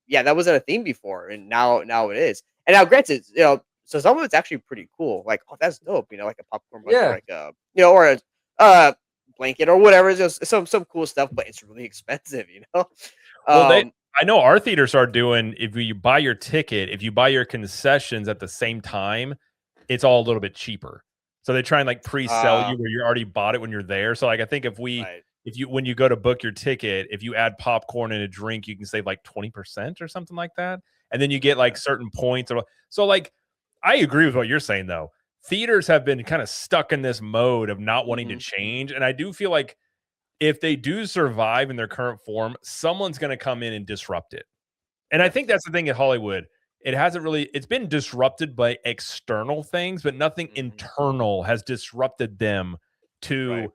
that wasn't a thing before, and now it is. And now, granted, so some of it's actually pretty cool. Like, oh, that's dope. Like a popcorn bucket, like or a blanket or whatever. It's just some cool stuff, but it's really expensive. Well, I know our theaters are doing. If you buy your ticket, if you buy your concessions at the same time, it's all a little bit cheaper. So they try and like pre-sell you where you already bought it when you're there. So like I think when you go to book your ticket, if you add popcorn and a drink, you can save like 20% or something like that. And then you get like certain points. So like, I agree with what you're saying though. Theaters have been kind of stuck in this mode of not wanting to change. And I do feel like if they do survive in their current form, someone's going to come in and disrupt it. And I think that's the thing at Hollywood. it hasn't really, it's been disrupted by external things, but nothing internal has disrupted them to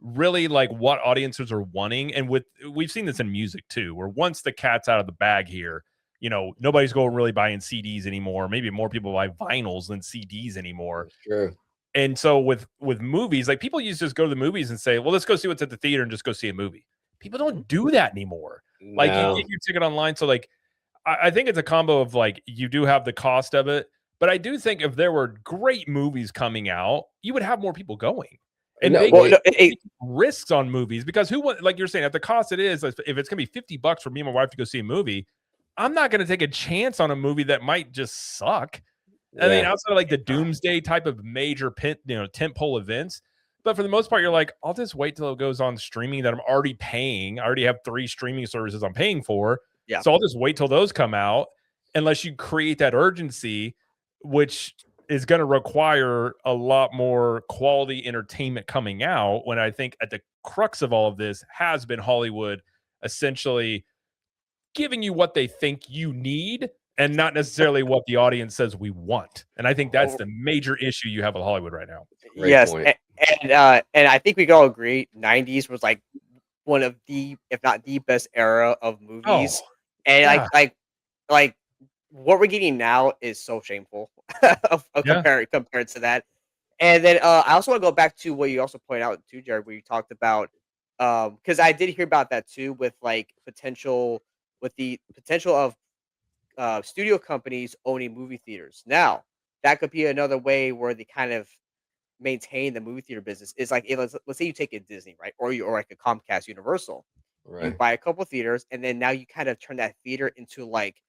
really like what audiences are wanting. And we've seen this in music too, where once the cat's out of the bag here, you know, nobody's going really buying CDs anymore. Maybe more people buy vinyls than CDs anymore. That's true. And so with movies, like people used to just go to the movies and say, well, let's go see what's at the theater and just go see a movie. People don't do that anymore. Like you get your ticket online. So like, I think it's a combo of like, you do have the cost of it, but I do think if there were great movies coming out, you would have more people going. And risks on movies, because like you're saying, at the cost it is, if it's gonna be $50 for me and my wife to go see a movie, I'm not gonna take a chance on a movie that might just suck. I mean, outside of like the doomsday type of major tentpole events, but for the most part, you're like, I'll just wait till it goes on streaming that I'm already paying. I already have 3 streaming services I'm paying for, so I'll just wait till those come out. Unless you create that urgency, which is going to require a lot more quality entertainment coming out, when I think at the crux of all of this has been Hollywood essentially giving you what they think you need and not necessarily what the audience says we want. And I think that's the major issue you have with Hollywood right now. Yes. And I think we can all agree 90s was like one of the, if not the best era of movies. And like what we're getting now is so shameful compared to that. And then I also want to go back to what you also pointed out too, Jared, where you talked about because I did hear about that too, with like the potential of studio companies owning movie theaters. Now that could be another way where they kind of maintain the movie theater business. Is like, let's say you take a Disney, right, or like a Comcast Universal, you buy a couple theaters, and then now you kind of turn that theater into like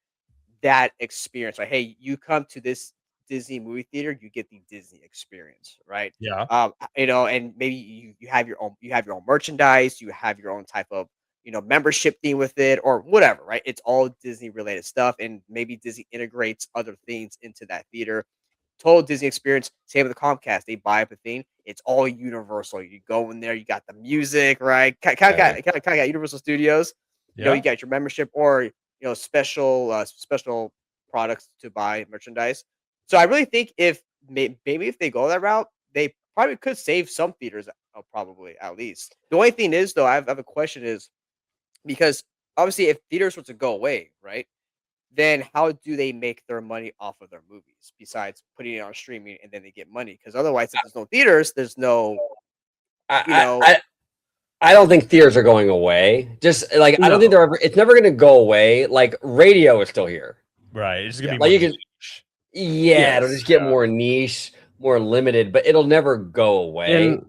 that experience. Like, hey, you come to this Disney movie theater, you get the Disney experience, right? You know, and maybe you have your own merchandise, you have your own type of membership theme with it or whatever, right? It's all Disney related stuff, and maybe Disney integrates other things into that theater. Total Disney experience. Same with the Comcast, they buy up a thing. It's all Universal. You go in there, you got the music, right? Kind of got Universal Studios. You know, you got your membership or special products to buy merchandise. So I really think if maybe if they go that route, they probably could save some theaters, probably at least. The only thing is, though, I have a question is, because obviously if theaters were to go away, right, then how do they make their money off of their movies besides putting it on streaming and then they get money? Because otherwise, if there's no theaters, there's no, I don't think theaters are going away. Just like I don't think it's never going to go away. Like radio is still here, right? It's gonna be like it'll just get more niche, more limited, but it'll never go away. And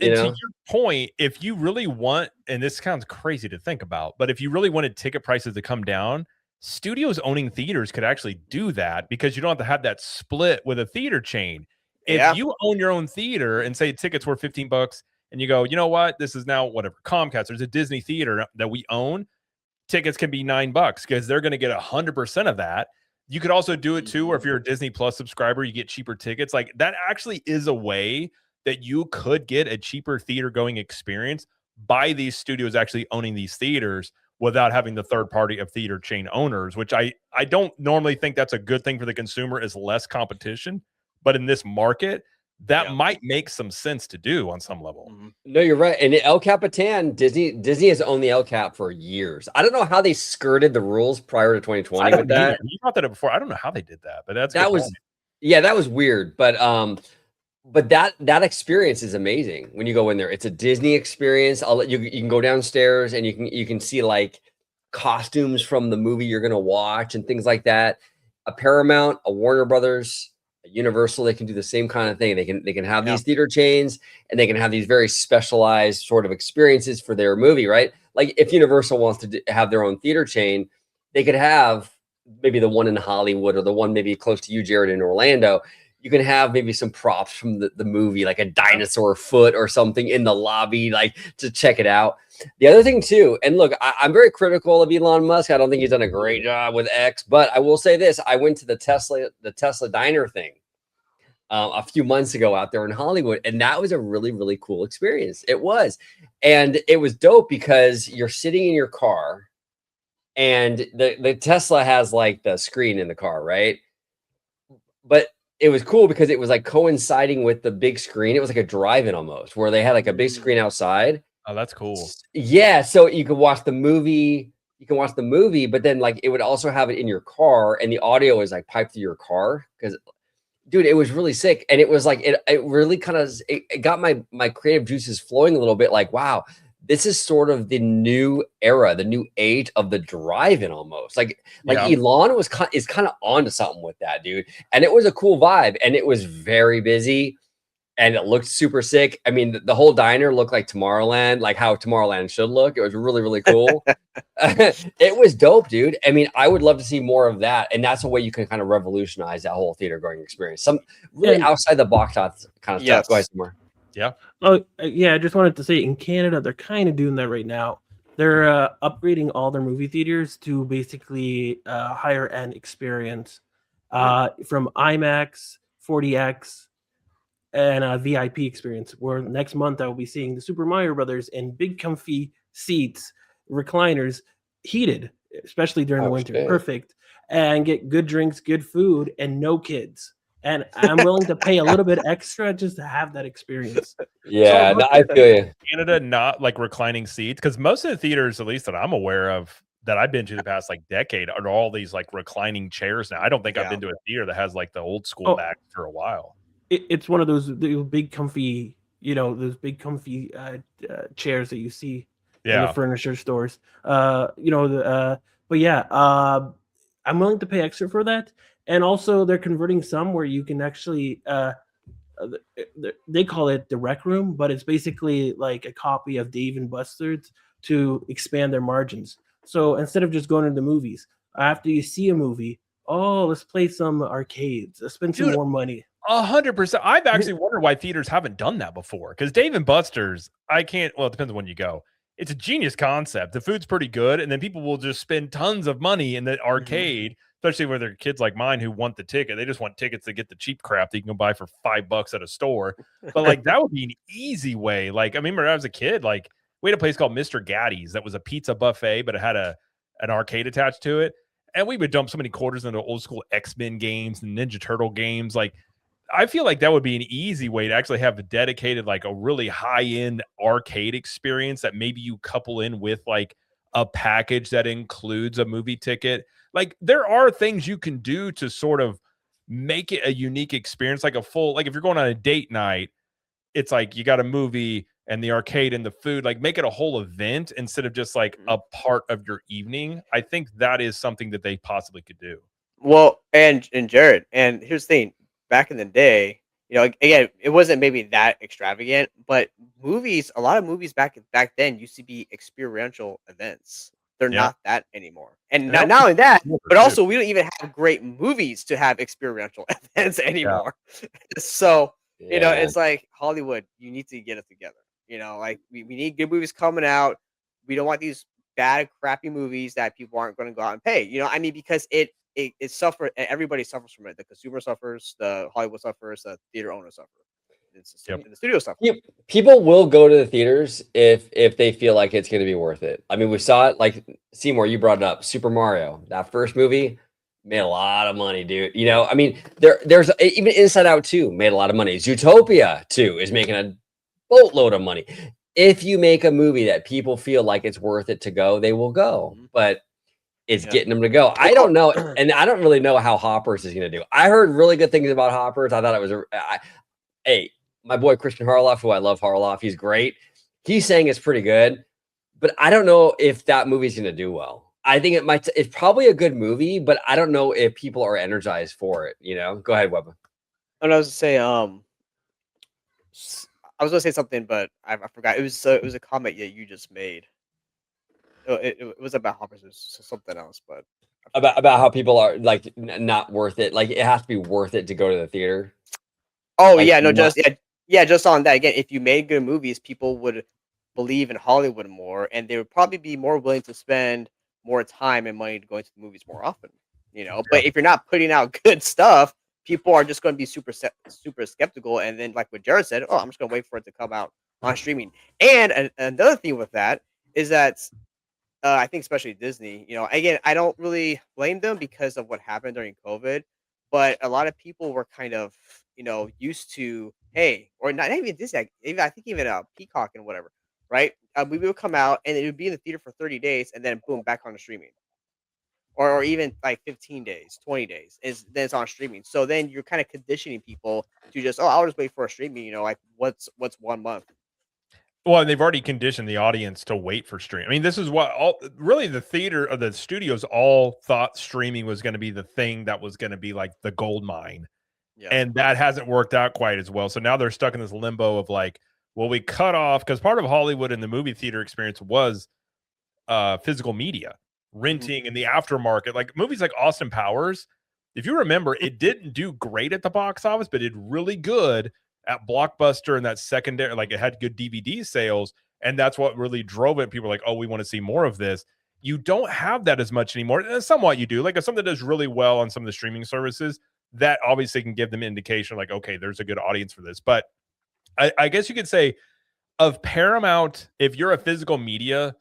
to your point, if you really want, and this sounds crazy to think about, but if you really wanted ticket prices to come down, studios owning theaters could actually do that, because you don't have to have that split with a theater chain. If you own your own theater and say tickets were $15 and you go, you know what, this is now whatever Comcast, there's a Disney theater that we own, tickets can be $9 because they're going to get 100% of that. You could also do it too, or if you're a Disney Plus subscriber, you get cheaper tickets. Like that actually is a way that you could get a cheaper theater going experience by these studios actually owning these theaters without having the third party of theater chain owners, which I don't normally think that's a good thing for the consumer, is less competition. But in this market, that might make some sense to do on some level. No, you're right. And El Capitan, Disney has owned the El Cap for years. I don't know how they skirted the rules prior to 2020 with that. You brought that up before. I don't know how they did that, but that was weird. But that experience is amazing when you go in there. It's a Disney experience. You can go downstairs and you can see like costumes from the movie you're gonna watch and things like that. A Paramount, a Warner Brothers, a Universal, they can do the same kind of thing. They can have these theater chains and they can have these very specialized sort of experiences for their movie, right? Like if Universal wants to have their own theater chain, they could have maybe the one in Hollywood or the one maybe close to you, Jared, in Orlando. You can have maybe some props from the movie, like a dinosaur foot or something in the lobby, like to check it out. The other thing too, and look, I'm very critical of Elon Musk. I don't think he's done a great job with X, but I will say this. I went to the Tesla diner thing a few months ago out there in Hollywood, and that was a really, really cool experience. It was. And it was dope because you're sitting in your car and the Tesla has like the screen in the car, right? But it was cool because it was like coinciding with the big screen. It was like a drive-in almost, where they had like a big screen outside. Oh, that's cool. Yeah, so you could watch the movie. You can watch the movie, but then like it would also have it in your car, and the audio is like piped through your car because, dude, it was really sick, and it was like it really kind of it got my creative juices flowing a little bit. Like, wow, this is sort of the new era, the new age of the drive-in almost. Like Yeah. Elon is kind of onto something with that, dude. And it was a cool vibe, and it was very busy. And it looked super sick. I mean, the whole diner looked like Tomorrowland, like how Tomorrowland should look. It was really, really cool. It was dope, dude. I mean, I would love to see more of that. And that's a way you can kind of revolutionize that whole theater going experience. Some really outside the box kind of stuff. Go ahead, more. Yeah. Oh, yeah. I just wanted to say in Canada, they're kind of doing that right now. They're upgrading all their movie theaters to basically higher end experience from IMAX, 40X, and a VIP experience. Where next month I will be seeing the Super Mario Brothers in big, comfy seats, recliners, heated, especially during the winter. Shit. Perfect. And get good drinks, good food, and no kids. And I'm willing to pay a little bit extra just to have that experience. Yeah, no, I feel you. Canada, not like reclining seats, because most of the theaters, at least that I'm aware of, that I've been to the past like decade, are all these like reclining chairs now. I don't think I've been to a theater that has like the old school back for a while. It's one of those big comfy, those big comfy chairs that you see in the furniture stores. But yeah, I'm willing to pay extra for that. And also they're converting some where you can actually they call it the rec room, but it's basically like a copy of Dave and Buster's to expand their margins. So instead of just going to the movies, after you see a movie, let's play some arcades, let's spend some more money. 100%. I've actually wondered why theaters haven't done that before. Because Dave and Buster's, it depends on when you go. It's a genius concept. The food's pretty good, and then people will just spend tons of money in the arcade, especially where they're kids like mine who want the ticket. They just want tickets to get the cheap crap that you can go buy for $5 at a store. But like that would be an easy way. Like I remember when I was a kid, like we had a place called Mr. Gaddy's that was a pizza buffet, but it had an arcade attached to it. And we would dump so many quarters into old school X-Men games and Ninja Turtle games. Like I feel like that would be an easy way to actually have a dedicated, like a really high-end arcade experience that maybe you couple in with like a package that includes a movie ticket. Like there are things you can do to sort of make it a unique experience, like a full, like if you're going on a date night, it's like you got a movie and the arcade and the food, like make it a whole event instead of just like a part of your evening. I think that is something that they possibly could do. Well, and Jared, and here's the thing. Back in the day, again, it wasn't maybe that extravagant, but movies, a lot of movies back then used to be experiential events. They're not that anymore. And not only that, but also we don't even have great movies to have experiential events anymore. So, it's like Hollywood, you need to get it together. Like we need good movies coming out. We don't want these bad, crappy movies that people aren't going to go out and pay. Because it suffers. Everybody suffers from it. The consumer suffers. The Hollywood suffers. The theater owner suffers. And the studio suffers. People will go to the theaters if they feel like it's going to be worth it. I mean, we saw it. Like Seymour, you brought it up. Super Mario, that first movie made a lot of money, dude. I mean, there's even Inside Out 2 made a lot of money. Zootopia 2 is making a boatload of money. If you make a movie that people feel like it's worth it to go, they will go. But it's getting them to go. I don't know, and I don't really know how Hoppers is going to do. I heard really good things about Hoppers. I thought it was hey, my boy Christian Harloff, who I love Harloff, he's great. He's saying it's pretty good, but I don't know if that movie's going to do well. I think it's probably a good movie, but I don't know if people are energized for it. Go ahead, Webba. And I was going to say something, but I forgot. It was a comment that you just made. It was about Hoppers. It was something else, but about how people are like not worth it. Like it has to be worth it to go to the theater. Oh like, just on that again. If you made good movies, people would believe in Hollywood more, and they would probably be more willing to spend more time and money going to the movies more often. But if you're not putting out good stuff, people are just going to be super skeptical. And then, like what Jared said, I'm just going to wait for it to come out on streaming. And another thing with that is that I think especially Disney. Again, I don't really blame them because of what happened during COVID, but a lot of people were kind of used to, hey, or not even Disney. Even I think even Peacock and whatever, right? We would come out and it would be in the theater for 30 days, and then boom, back on the streaming. Or even like 15 days, 20 days then it's on streaming. So then you're kind of conditioning people to just, oh, I'll just wait for a streaming. Like what's 1 month. Well, and they've already conditioned the audience to wait for stream. I mean, this is what really the theater or the studios all thought streaming was going to be the thing that was going to be like the gold mine. Yeah. And that hasn't worked out quite as well. So now they're stuck in this limbo of like, well, we cut off because part of Hollywood and the movie theater experience was physical media, renting and the aftermarket. Like movies like Austin Powers, if you remember, it didn't do great at the box office, but it did really good at Blockbuster and that secondary, like it had good DVD sales. And that's what really drove it. People were like, oh, we want to see more of this. You don't have that as much anymore. And somewhat you do. Like if something does really well on some of the streaming services, that obviously can give them indication like, okay, there's a good audience for this. But I guess you could say of Paramount, if you're a physical media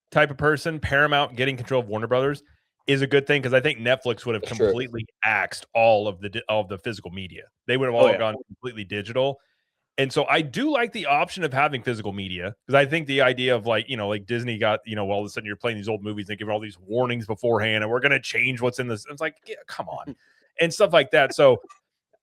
type of person, Paramount getting control of Warner Brothers is a good thing because I think Netflix would have completely axed all of the physical media. They would have all gone completely digital. And so I do like the option of having physical media because I think the idea of like, like Disney got, all of a sudden you're playing these old movies, they give all these warnings beforehand and we're going to change what's in this. It's like, yeah, come on. And stuff like that. So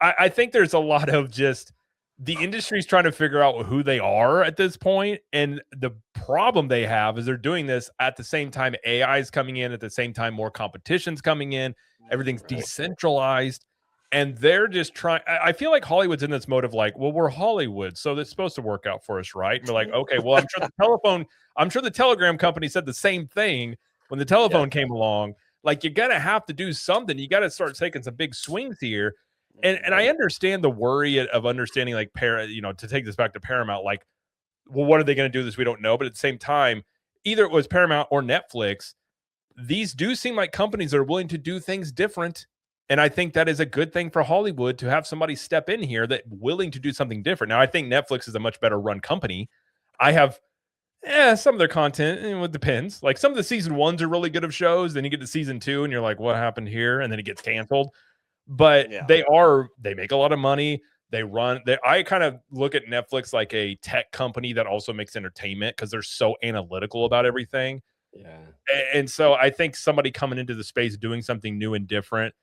I think there's a lot of just the industry's trying to figure out who they are at this point. And the problem they have is they're doing this at the same time AI is coming in, at the same time more competition's coming in, everything's decentralized. And they're just trying. I feel like Hollywood's in this mode of like, well, we're Hollywood, so it's supposed to work out for us, right? And we're like, okay, well, I'm sure the telegram company said the same thing when the telephone came along. Like, you're gonna have to do something. You got to start taking some big swings here. And I understand the worry of understanding like to take this back to Paramount, like, well, what are they going to do this? We don't know. But at the same time, either it was Paramount or Netflix. These do seem like companies that are willing to do things different. And I think that is a good thing for Hollywood to have somebody step in here that willing to do something different. Now, I think Netflix is a much better run company. I have some of their content, it depends. Like some of the season ones are really good of shows. Then you get to season 2 and you're like, what happened here? And then it gets canceled. But they make a lot of money. I kind of look at Netflix like a tech company that also makes entertainment because they're so analytical about everything. Yeah. And so I think somebody coming into the space doing something new and different,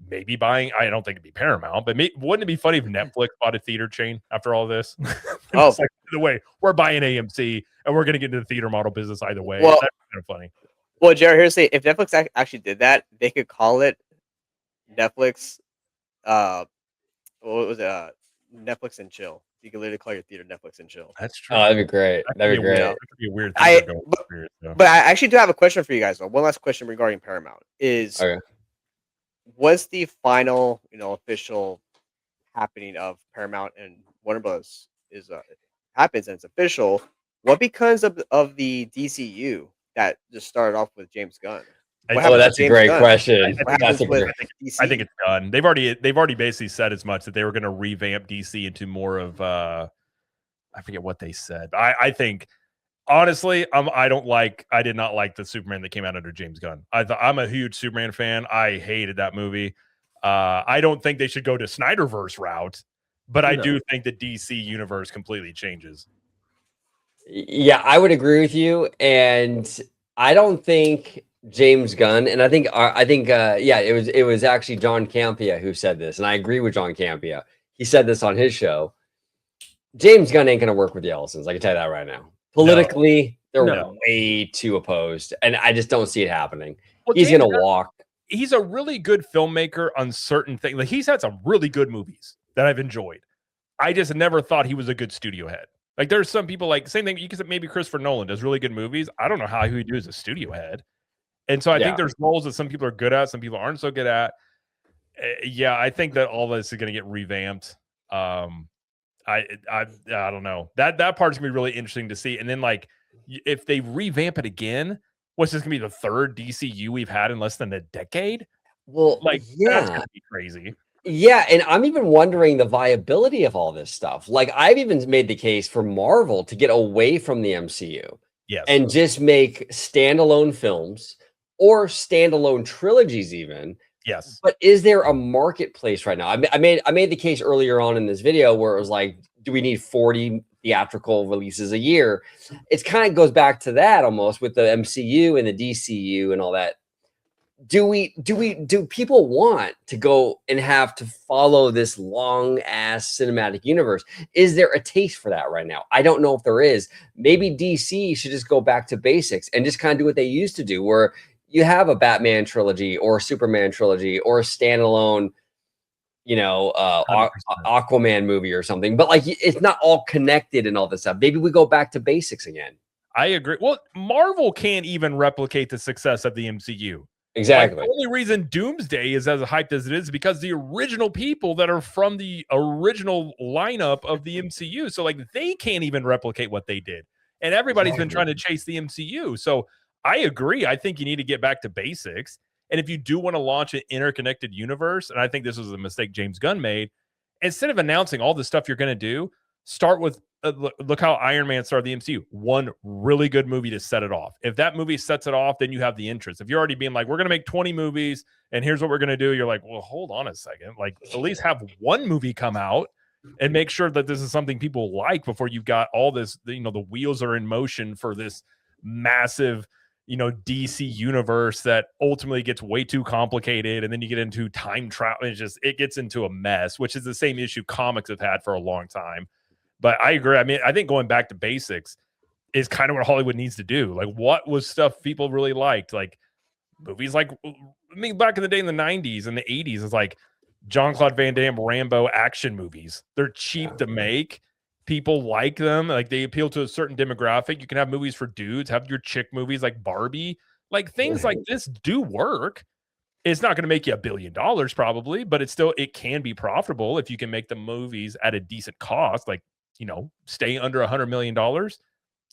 maybe buying, I don't think it'd be Paramount, but wouldn't it be funny if Netflix bought a theater chain after all this? Like, the way we're buying AMC and we're going to get into the theater model business either way. Well, that's kind of funny. Well, Jared, here's the thing. If Netflix actually did that, they could call it Netflix. What was it? Netflix and chill. You can literally call your theater Netflix and chill. That's true. Oh, that'd be great. That'd be great. That could be a weird thing. But I actually do have a question for you guys, though. One last question regarding Paramount is, was the final, official happening of Paramount and Warner Bros. Happens and it's official? What becomes of the DCU that just started off with James Gunn? That's a great question. I think it's done. They've already basically said as much that they were going to revamp DC into more of I forget what they said. I think honestly, I did not like the Superman that came out under James Gunn. I'm a huge Superman fan. I hated that movie. I don't think they should go to Snyderverse route, but I do think the DC universe completely changes. Yeah, I would agree with you, and I don't think James Gunn, and I think it was actually John Campea who said this, and I agree with John Campea. He said this on his show. James Gunn ain't gonna work with the Ellisons. I can tell you that right now. Politically, they're way too opposed, and I just don't see it happening. Well, he's gonna walk. He's a really good filmmaker on certain things. Like he's had some really good movies that I've enjoyed. I just never thought he was a good studio head. Like there's some people like same thing. You could say maybe Christopher Nolan does really good movies. I don't know how he would do as a studio head. And so I think there's roles that some people are good at, some people aren't so good at. I think that all this is going to get revamped. I don't know. That part's gonna be really interesting to see. And then like if they revamp it again, what's this gonna be the third DCU we've had in less than a decade? Well, that's gonna be crazy. Yeah, and I'm even wondering the viability of all this stuff. Like I've even made the case for Marvel to get away from the MCU Yes. and just make standalone films or standalone trilogies even. Yes. But is there a marketplace right now? I made the case earlier on in this video where it was like, do we need 40 theatrical releases a year? It kind of goes back to that almost with the MCU and the DCU and all that. Do people want to go and have to follow this long ass cinematic universe? Is there a taste for that right now? I don't know if there is. Maybe DC should just go back to basics and just kind of do what they used to do, where you have a Batman trilogy or a Superman trilogy or a standalone, you know, 100%. Aquaman movie or something. But like, it's not all connected and all this stuff. Maybe we go back to basics again. I agree. Well, Marvel can't even replicate the success of the MCU. Exactly. Like, the only reason Doomsday is as hyped as it is because the original people that are from the original lineup of the MCU. So like they can't even replicate what they did. And everybody's been trying to chase the MCU. So I agree. I think you need to get back to basics. And if you do want to launch an interconnected universe, and I think this was a mistake James Gunn made, instead of announcing all the stuff you're going to do, start with look how Iron Man started the MCU. One really good movie to set it off. If that movie sets it off, then you have the interest. If you're already being like, we're going to make 20 movies and here's what we're going to do, you're like, well, hold on a second. Like, at least have one movie come out and make sure that this is something people like before you've got all this, you know, the wheels are in motion for this massive, you know, DC universe that ultimately gets way too complicated. And then you get into time travel. It gets into a mess, which is the same issue comics have had for a long time. But I agree. I mean, I think going back to basics is kind of what Hollywood needs to do. Like, what was stuff people really liked? Like movies like, I mean, back in the day in the 90s and the 80s, it's like Jean-Claude Van Damme, Rambo action movies. They're cheap to make. People like them. Like, they appeal to a certain demographic. You can have movies for dudes, have your chick movies like Barbie. Like, things like this do work. It's not going to make you $1 billion probably, but it can be profitable if you can make the movies at a decent cost. Like, you know, stay under $100 million.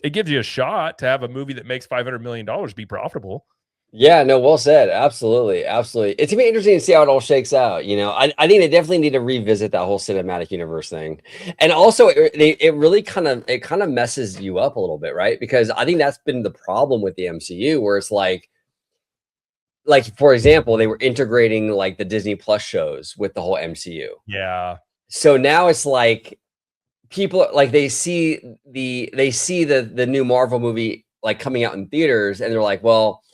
It gives you a shot to have a movie that makes $500 million be profitable. Yeah, no, well said. Absolutely. Absolutely. It's gonna be interesting to see how it all shakes out. You know, I think they definitely need to revisit that whole cinematic universe thing. And also it really kind of messes you up a little bit, right? Because I think that's been the problem with the MCU, where it's like for example, they were integrating like the Disney Plus shows with the whole MCU. Yeah. So now it's like people like they see the new Marvel movie like coming out in theaters, and they're like, well,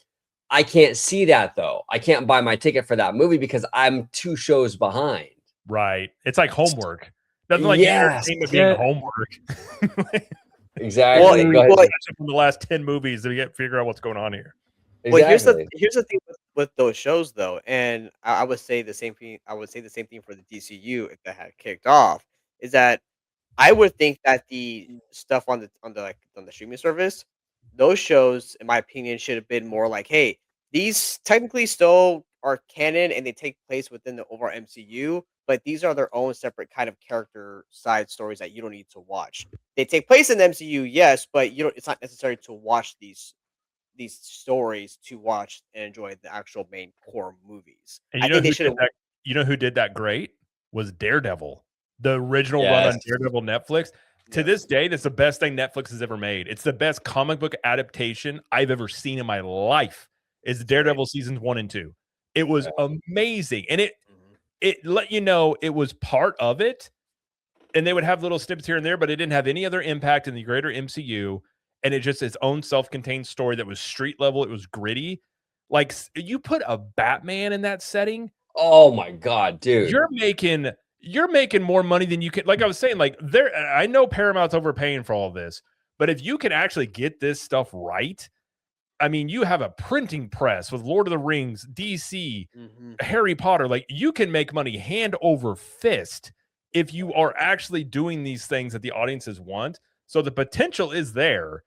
I can't see that though. I can't buy my ticket for that movie because I'm 2 shows behind. Right. It's like homework. Nothing like Yes. entertainment being homework. Exactly. Well, Go ahead. well, Catch up on the last 10 movies to figure out what's going on here. Well, Exactly. here's the thing with those shows though, and I would say the same thing. I would say the same thing for the DCU if that had kicked off. Is that I would think that the stuff on the streaming service, those shows, in my opinion, should have been more like, hey, these technically still are canon and they take place within the overall MCU, but these are their own separate kind of character side stories that you don't need to watch. They take place in the MCU, yes, but you don't. It's not necessary to watch these stories to watch and enjoy the actual main core movies. And I think they should have. you know who did that great? Was Daredevil. The original run on Yes. Daredevil Netflix. To this day, that's the best thing Netflix has ever made. It's the best comic book adaptation I've ever seen in my life. Is Daredevil seasons 1 and 2. It was amazing. And it let you know it was part of it. And they would have little snippets here and there, but it didn't have any other impact in the greater MCU. And it just its own self-contained story that was street level. It was gritty. Like, you put a Batman in that setting. Oh my God, dude. You're making more money than you can. Like I was saying, like I know Paramount's overpaying for all this, but if you can actually get this stuff right, I mean, you have a printing press with Lord of the Rings, DC, Harry Potter. Like, you can make money hand over fist if you are actually doing these things that the audiences want. So the potential is there.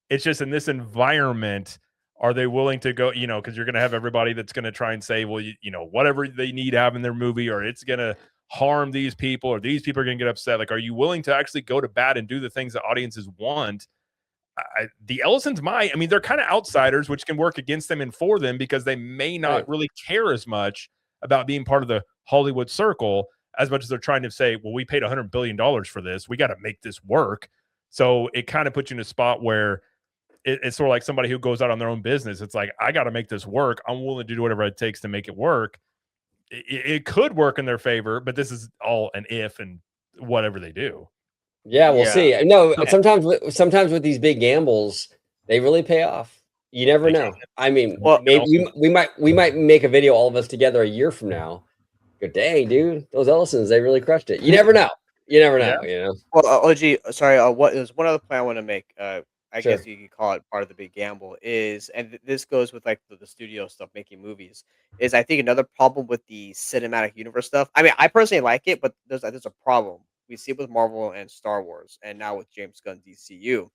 It's just in this environment, are they willing to go, you know, because you're going to have everybody that's going to try and say, well, you know, whatever they need to have in their movie, or it's going to harm these people, or these people are going to get upset. Like, are you willing to actually go to bat and do the things that audiences want? The Ellisons might. I mean, they're kind of outsiders, which can work against them and for them because they may not really care as much about being part of the Hollywood circle as much as they're trying to say, well, we paid $100 billion for this. We got to make this work. So it kind of puts you in a spot where it's sort of like somebody who goes out on their own business. It's like, I got to make this work. I'm willing to do whatever it takes to make it work. It could work in their favor, but this is all an if and whatever they do. Yeah, we'll Yeah. see. No, Yeah. sometimes with these big gambles, they really pay off. You never They know. I mean, Well, maybe we might make a video all of us together a year from now. Good day, dude. Those Ellisons, they really crushed it. You never know. You never know. Yeah. You know. Well, OG, sorry. What is one other point I want to make? I Sure. guess you could call it part of the big gamble is, and this goes with like the studio stuff, making movies. Is I think another problem with the cinematic universe stuff. I mean, I personally like it, but there's a problem. We see it with Marvel and Star Wars, and now with James Gunn DCU,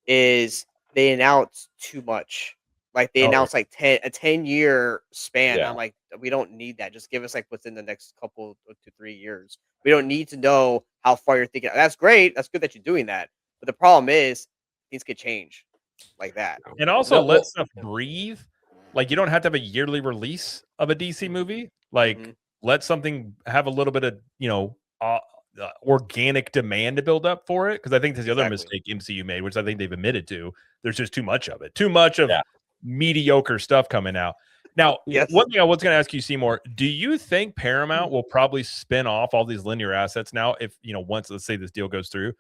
is they announce too much. Like they Oh, announce like a 10-year span. Yeah. I'm like, we don't need that. Just give us like what's in the next couple to 3 years. We don't need to know how far you're thinking. That's great. That's good that you're doing that. But the problem is things could change like that. And also No, let well- stuff breathe. Like, you don't have to have a yearly release of a DC movie. Like, Mhm. let something have a little bit of, organic demand to build up for it. Because I think that's the other Exactly. mistake MCU made, which I think they've admitted to. There's just too much of it. Too much of Yeah. mediocre stuff coming out. Now, Yes. one thing I was going to ask you, Seymour, do you think Paramount will probably spin off all these linear assets now if, once, let's say, this deal goes through?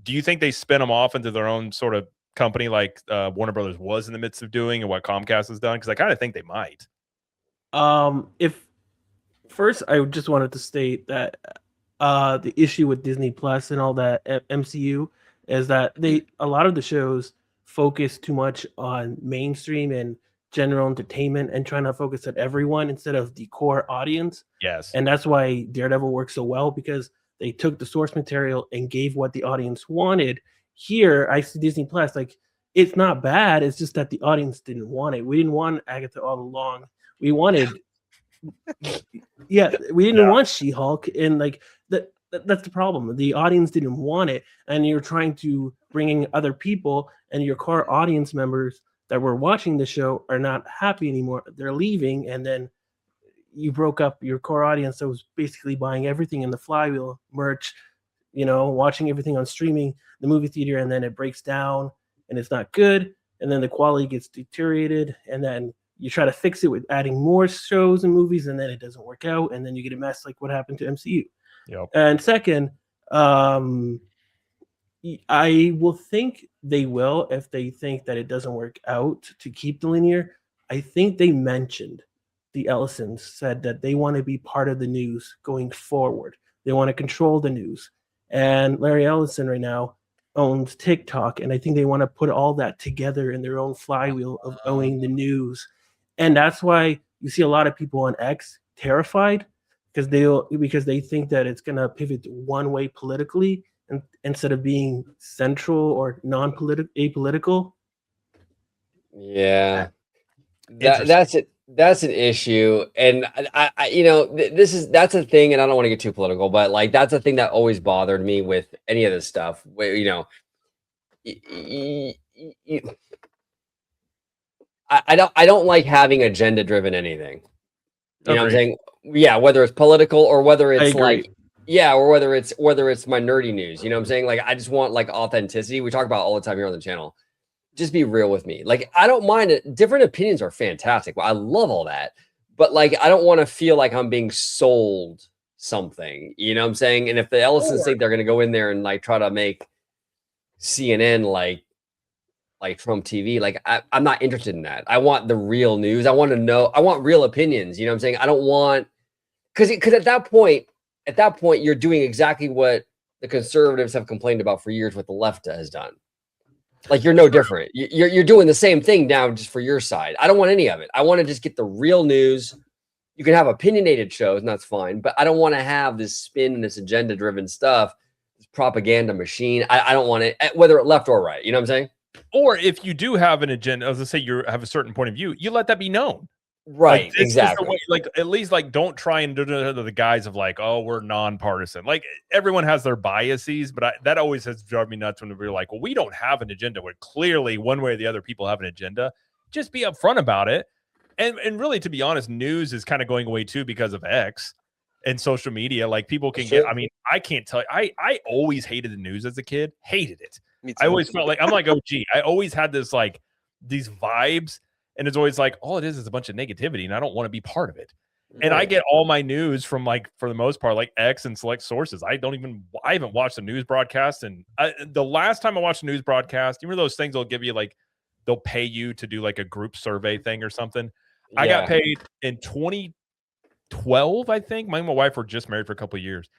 Do you think they spin them off into their own sort of company like Warner Brothers was in the midst of doing and what Comcast has done? Because I kind of think they might. If first, I just wanted to state that the issue with Disney Plus and all that MCU is that a lot of the shows focus too much on mainstream and general entertainment and trying to focus on everyone instead of the core audience. Yes. And that's why Daredevil works so well, because they took the source material and gave what the audience wanted. Here, I see Disney Plus, like, it's not bad. It's just that the audience didn't want it. We didn't want Agatha all along. We wanted, we didn't want She-Hulk, and like that's the problem. The audience didn't want it, and you're trying to bring in other people, and your core audience members that were watching the show are not happy anymore. They're leaving, and then you broke up your core audience that was basically buying everything in the Flywheel merch, watching everything on streaming, the movie theater, and then it breaks down and it's not good, and then the quality gets deteriorated, and then you try to fix it with adding more shows and movies, and then it doesn't work out, and then you get a mess like what happened to MCU. Yep. And second, I will think they will if they think that it doesn't work out to keep the linear. I think they mentioned the Ellisons said that they want to be part of the news going forward. They want to control the news. And Larry Ellison right now owns TikTok, and I think they want to put all that together in their own flywheel of owning the news. And that's why you see a lot of people on X terrified because they think that it's going to pivot one way politically instead of being central or apolitical. Yeah, that's it. That's an issue, and that's a thing, and I don't want to get too political, but like that's a thing that always bothered me with any of this stuff. I don't like having agenda driven anything. You know what I'm saying? Yeah, whether it's political or whether it's like, or whether it's my nerdy news. You know what I'm saying? Like, I just want like authenticity. We talk about it all the time here on the channel. Just be real with me. Like, I don't mind it. Different opinions are fantastic. I love all that. But like, I don't want to feel like I'm being sold something. You know what I'm saying? And if the Ellisons think they're going to go in there and like try to make CNN like Trump TV, like I'm not interested in that. I want the real news. I want to know. I want real opinions. You know what I'm saying? I don't want because at that point you're doing exactly what the conservatives have complained about for years, what the left has done. Like, you're no different. You're doing the same thing now, just for your side. I don't want any of it. I want to just get the real news. You can have opinionated shows, and that's fine. But I don't want to have this spin and this agenda-driven stuff, this propaganda machine. I don't want it, whether it left or right. You know what I'm saying? Or if you do have an agenda, as I say, you have a certain point of view, you let that be known. Right, like, exactly. Way, like, at least like don't try and do it under the guise of like, oh, we're nonpartisan. Like, everyone has their biases, but that always has driven me nuts when we're like, well, we don't have an agenda. When clearly one way or the other people have an agenda. Just be upfront about it. And really, to be honest, news is kind of going away too because of X and social media. Like, people can get. I mean, I can't tell you. I always hated the news as a kid. Hated it. Me I too. always felt like I'm like OG. I always had this like these vibes, and it's always like all it is a bunch of negativity, and I don't want to be part of it. And I Right. get all my news from like for the most part like X and select sources. I haven't watched a news broadcast, and the last time I watched a news broadcast, you remember those things they'll give you like they'll pay you to do like a group survey thing or something. I got Yeah. paid in 2012, I think. My wife were just married for a couple of years.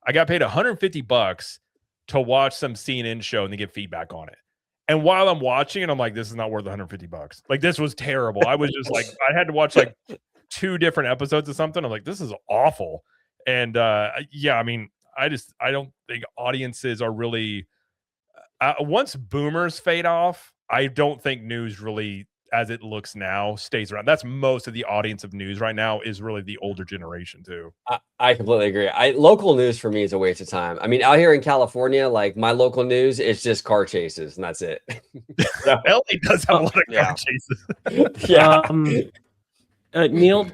I got paid $150 to watch some CNN show and to get feedback on it. And while I'm watching it, I'm like, this is not worth $150. Like, this was terrible. I was just like, I had to watch like 2 different episodes of something. I'm like, this is awful. And yeah, I mean, I don't think audiences are really once boomers fade off, I don't think news really, as it looks now, stays around. That's most of the audience of news right now is really the older generation too. I completely agree. Local news for me is a waste of time. I mean, out here in California, like my local news, it's just car chases, and that's it. So, LA does have a lot of Yeah. car chases. yeah. Neil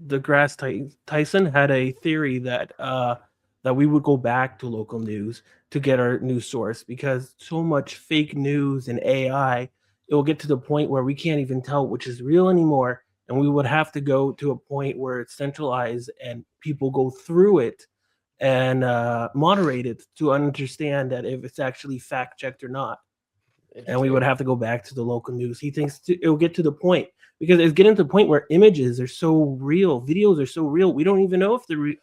deGrasse Tyson had a theory that that we would go back to local news to get our news source, because so much fake news and AI, it will get to the point where we can't even tell which is real anymore, and we would have to go to a point where it's centralized and people go through it and moderate it to understand that if it's actually fact checked or not. And we would have to go back to the local news. He thinks it will get to the point, because it's getting to the point where images are so real, videos are so real, we don't even know if they're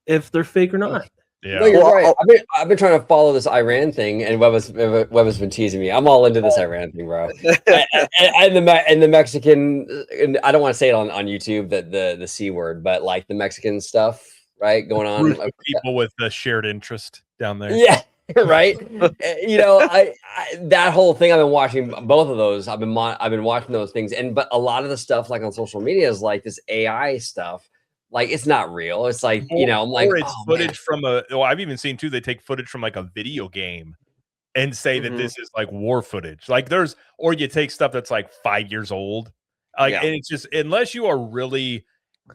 if they're fake or not. Yeah. No, you're Well, right. I've been trying to follow this Iran thing, and Webb has been teasing me. I'm all into this Iran thing, bro. and the Mexican, and I don't want to say it on YouTube, the C word, but like the Mexican stuff, right, going on. Group of people with a shared interest down there. Yeah, right. You know, I that whole thing. I've been watching both of those. I've been watching those things, but a lot of the stuff like on social media is like this AI stuff. Like it's not real. It's like, you know, I'm like, or it's oh, footage from I've even seen too, they take footage from like a video game and say that Mhm. this is like war footage. Like or you take stuff that's like 5 years old. Like, Yeah. and it's just, unless you are really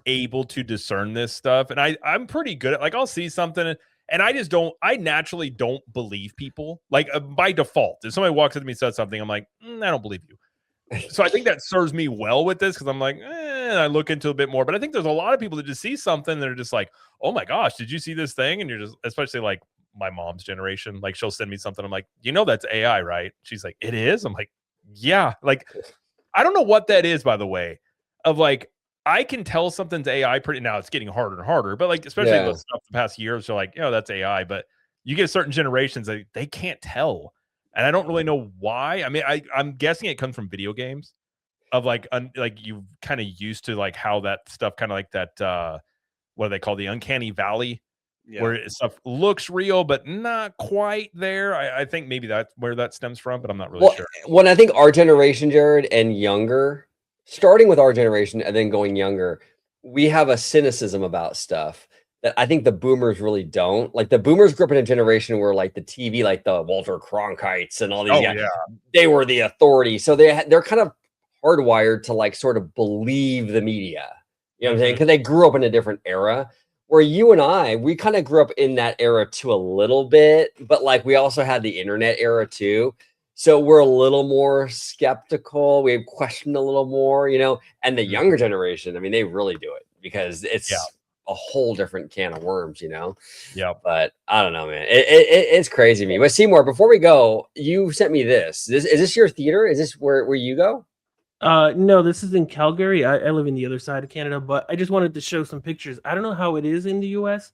able to discern this stuff. And I'm pretty good at, like, I'll see something and I naturally don't believe people. Like by default, if somebody walks up to me and says something, I'm like, I don't believe you. So I think that serves me well with this, because I'm like, I look into a bit more. But I think there's a lot of people that just see something that are just like, oh my gosh, did you see this thing? And you're just, especially like my mom's generation, like she'll send me something. I'm like, you know, that's AI, right? She's like, it is. I'm like, yeah. Like, I don't know what that is, by the way, of like, I can tell something's AI pretty now. It's getting harder and harder, but like, especially the stuff the past years, are like, you know, that's AI. But you get certain generations that they can't tell. And I don't really know why. I mean, I'm guessing it comes from video games, of like you kind of used to like how that stuff kind of like that what do they call the uncanny valley, where stuff looks real but not quite there. I think maybe that's where that stems from, but I'm not really sure. When I think our generation, Jared, and younger, starting with our generation and then going younger, we have a cynicism about stuff that I think the boomers really don't. Like the boomers grew up in a generation where like the TV, like the Walter Cronkites and all these guys, they were the authority. So they're kind of hardwired to like sort of believe the media. You know what I'm saying? Because they grew up in a different era. Where you and I, we kind of grew up in that era too a little bit, but like we also had the internet era too. So we're a little more skeptical. We question a little more, you know, and the younger generation, I mean, they really do it because it's a whole different can of worms, you know? Yeah. But I don't know, man. It's crazy to me. But Seymour, before we go, you sent me this. Is this your theater? Is this where you go? No, this is in Calgary. I live in the other side of Canada, but I just wanted to show some pictures. I don't know how it is in the US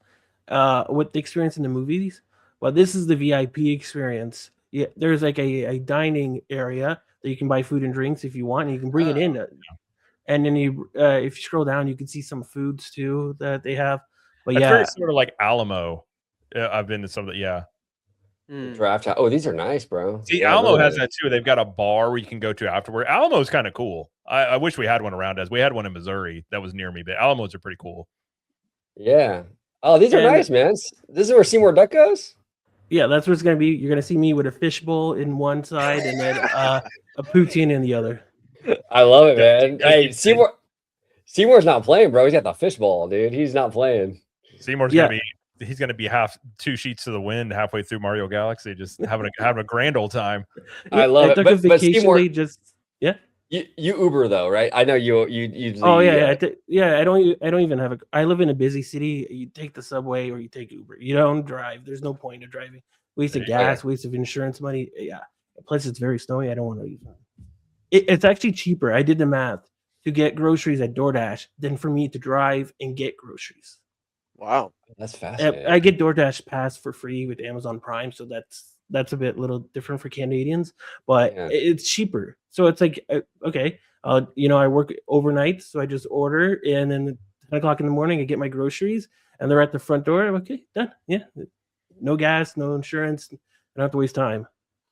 with the experience in the movies, but this is the VIP experience. Yeah, there's like a dining area that you can buy food and drinks if you want, and you can bring it in. And then you, if you scroll down, you can see some foods too that they have. But It's yeah, very sort of like Alamo. I've been to some of the Draft house. Oh, these are nice, bro. See, Yeah, Alamo really has nice. that too. They've got a bar where you can go to afterward. Alamo's kind of cool. I wish we had one around us. We had one in Missouri that was near me, but Alamos are pretty cool. Yeah. Oh, these are nice, man. This is where Seymour Duck goes? Yeah, that's what it's gonna be. You're gonna see me with a fishbowl in one side and then a poutine in the other. I love it, man. Hey, Seymour's not playing, bro. He's got the fishbowl, dude. He's not playing. Seymour's gonna be he's gonna be two sheets to the wind halfway through Mario Galaxy, just having a grand old time. I love I it. took a But vacation Seymour, day just yeah. you Uber though, right? I know you Oh usually. yeah. I don't even have a. I live in a busy city. You take the subway or you take Uber. You don't drive. There's no point of driving. Waste of gas, waste of insurance money. Yeah. Plus, it's very snowy. I don't want to use it. It's actually cheaper. I did the math to get groceries at DoorDash than for me to drive and get groceries. Wow. That's fascinating. I get DoorDash Pass for free with Amazon Prime, so that's a bit little different for Canadians, but it's cheaper. So it's like okay, I work overnight, so I just order, and then 10 o'clock in the morning, I get my groceries, and they're at the front door. I'm okay, done. Yeah, no gas, no insurance. I don't have to waste time.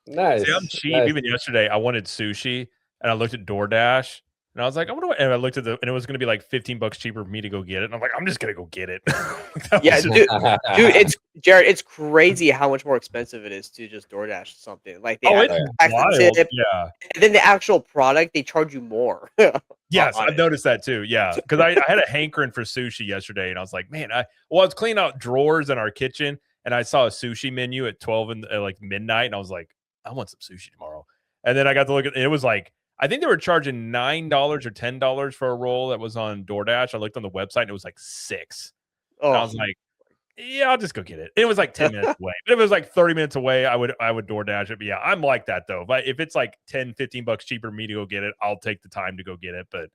Nice. See, I'm cheap. Nice. Even yesterday, I wanted sushi, and I looked at DoorDash, and I was like, I wonder what. And I looked at and it was going to be like $15 cheaper for me to go get it. And I'm like, I'm just gonna go get it. Yeah, dude, it's Jared. It's crazy how much more expensive it is to just DoorDash something. Like it's wild. tip, Yeah. and then the actual product they charge you more. Yes, I've noticed that too. Yeah, because I had a hankering for sushi yesterday, and I was like, man, I was cleaning out drawers in our kitchen, and I saw a sushi menu at 12 and like midnight, and I was like, I want some sushi tomorrow. And then I got to look at it. It was like, I think they were charging $9 or $10 for a roll that was on DoorDash. I looked on the website and it was like $6. Oh, and I was like, yeah, I'll just go get it. It was like 10 minutes away. But if it was like 30 minutes away, I would DoorDash it. But yeah, I'm like that though. But if it's like $10-15 cheaper for me to go get it, I'll take the time to go get it. But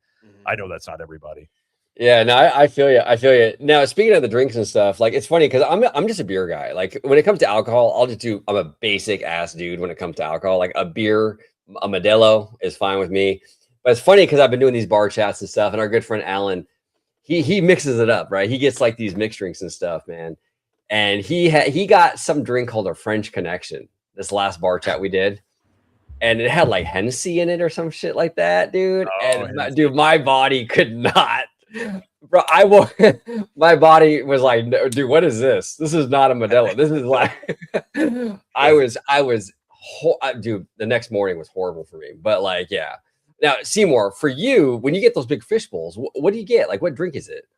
I know that's not everybody. Yeah, no, I feel you. I feel you. Now, speaking of the drinks and stuff, like it's funny because I'm just a beer guy. Like when it comes to alcohol, I'm a basic ass dude when it comes to alcohol. Like a beer, a Modelo is fine with me. But it's funny because I've been doing these bar chats and stuff, and our good friend Alan, he mixes it up, right? He gets like these mixed drinks and stuff, man. And he got some drink called a French Connection. This last bar chat we did. And it had like Hennessy in it or some shit like that, dude. Dude, my body could not. Bro, my body was like, no, dude, what is this? This is not a Modelo. This is like, dude, the next morning was horrible for me. But like, yeah. Now, Seymour, for you, when you get those big fish bowls, what do you get? Like, what drink is it?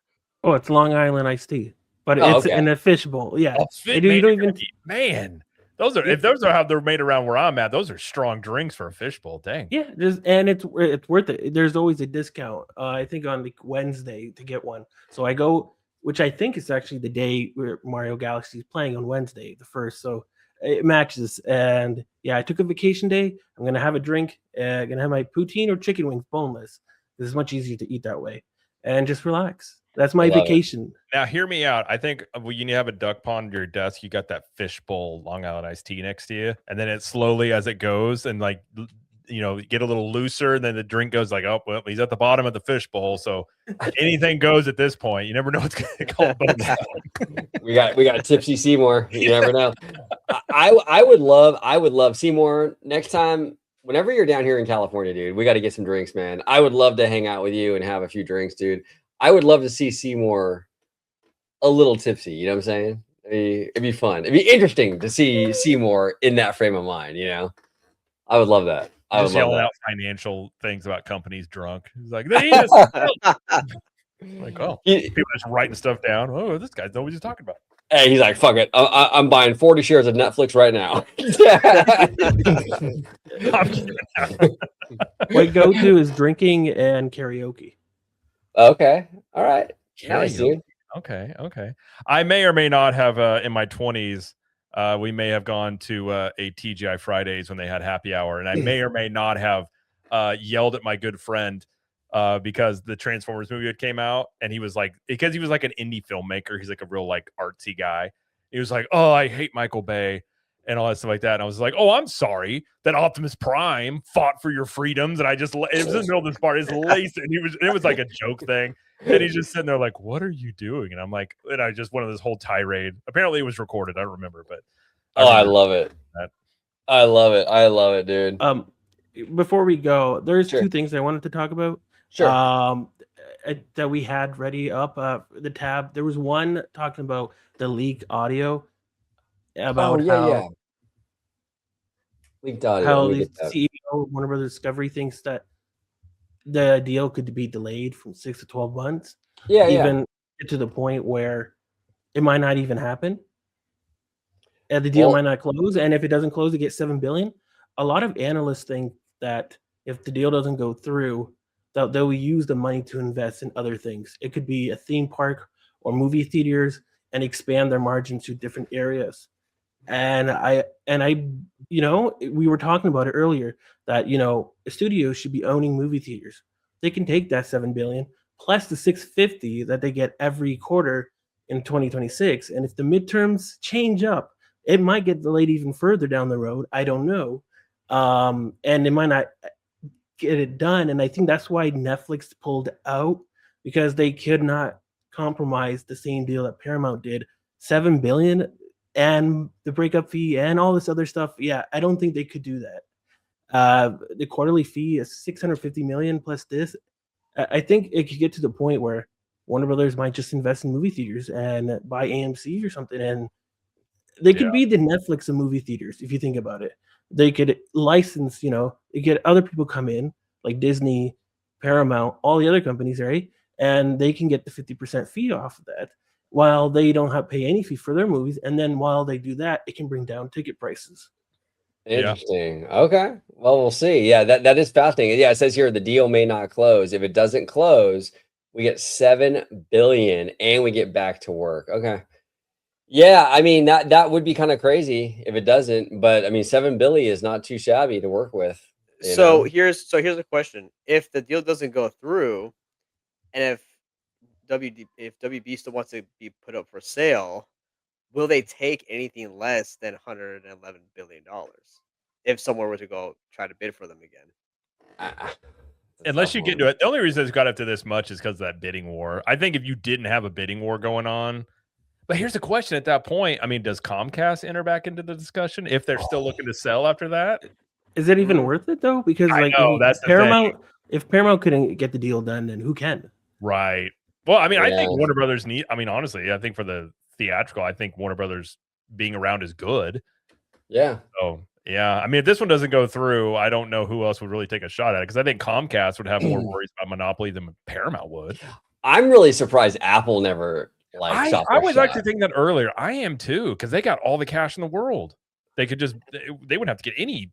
Oh, it's Long Island iced tea, but it's in a fish bowl. Yeah, you don't even. Man, if those are how they're made around where I'm at, those are strong drinks for a fish bowl. Dang. Yeah, it's worth it. There's always a discount. I think on like Wednesday to get one. So I go, which I think is actually the day where Mario Galaxy is playing on Wednesday, the 1st. So it matches. And yeah, I took a vacation day. I'm gonna have a drink. Gonna have my poutine or chicken wings boneless. This is much easier to eat that way, and just relax. That's my vacation. Now, hear me out. I think when you have a duck pond on your desk, you got that fish bowl Long Island iced tea next to you, and then it slowly as it goes and like get a little looser, and then the drink goes like, oh well, he's at the bottom of the fish bowl, so anything goes at this point. You never know what's going to call. we got tipsy Seymour. You never know. I would love Seymour next time. Whenever you're down here in California, dude, we got to get some drinks, man. I would love to hang out with you and have a few drinks, dude. I would love to see Seymour a little tipsy. You know what I'm saying? It'd be fun. It'd be interesting to see Seymour in that frame of mind. I would love that. I would love that. Out financial things about companies drunk. He's like, like, oh, people just writing stuff down. Oh, this guy knows what he's talking about. Hey, he's like, fuck it. I'm buying 40 shares of Netflix right now. My go-to is drinking and karaoke. Okay. All right. Nice, dude. Okay. I may or may not have in my 20s. We may have gone to a TGI Fridays when they had happy hour, and I may or may not have yelled at my good friend because the Transformers movie had came out, and he was like, because he was like an indie filmmaker, he's like a real like artsy guy. He was like, "Oh, I hate Michael Bay." And all that stuff like that. And I was like, oh, I'm sorry that Optimus Prime fought for your freedoms. And it was in the middle of this part. It's laced. And it was like a joke thing. And he's just sitting there like, what are you doing? And I'm like, and I just went on this whole tirade. Apparently it was recorded. I don't remember, but. I love it. I love it. I love it, dude. Before we go, there's two things I wanted to talk about. Sure. That we had ready up the tab. There was one talking about the leaked audio. About how leaked audio. How the CEO of Warner Brothers Discovery thinks that the deal could be delayed from 6 to 12 months. Even to the point where it might not even happen. And the deal Well, might not close. And if it doesn't close, it gets $7 billion. A lot of analysts think that if the deal doesn't go through, that they'll use the money to invest in other things. It could be a theme park or movie theaters and expand their margins to different areas. And I, we were talking about it earlier that a studio should be owning movie theaters. They can take that 7 billion plus the 650 that they get every quarter in 2026. And if the midterms change up, it might get delayed even further down the road. I don't know. And it might not get it done. And I think that's why Netflix pulled out, because they could not compromise the same deal that Paramount did. 7 billion and the breakup fee and all this other stuff. Yeah, I don't think they could do that. The quarterly fee is 650 million plus this. I think it could get to the point where Warner Brothers might just invest in movie theaters and buy AMC or something, and they could Yeah. be the Netflix of movie theaters if you think about it. They could license, they get other people come in like Disney, Paramount, all the other companies, right? And they can get the 50% fee off of that while they don't have to pay any fee for their movies. And then while they do that, it can bring down ticket prices. interesting. Okay. Well, we'll see. Yeah, that is fascinating. Yeah, it says here the deal may not close. If it doesn't close, we get 7 billion and we get back to work. Okay. Yeah, I mean that would be kind of crazy if it doesn't, but I mean 7 billion is not too shabby to work with, you So know. here's the question: if the deal doesn't go through, and if WB still wants to be put up for sale, will they take anything less than $111 billion if someone were to go try to bid for them again? That's a Unless tough you get one. to it. The only reason it's got up to this much is because of that bidding war. I think if you didn't have a bidding war going on, but here's the question at that point. I mean, does Comcast enter back into the discussion if they're still looking to sell after that? Is it even Mm. worth it though? Because I like know, that's the thing. Paramount, if Paramount couldn't get the deal done, then who can? Right. Well, I mean, I think Yeah. Warner Brothers honestly, I think for the theatrical, I think Warner Brothers being around is good. Yeah. So, yeah. I mean, if this one doesn't go through, I don't know who else would really take a shot at it because I think Comcast would have more worries about monopoly than Paramount would. I'm really surprised Apple never I shot I their was shot. actually thinking that earlier. I am too because they got all the cash in the world. They could just they wouldn't have to get any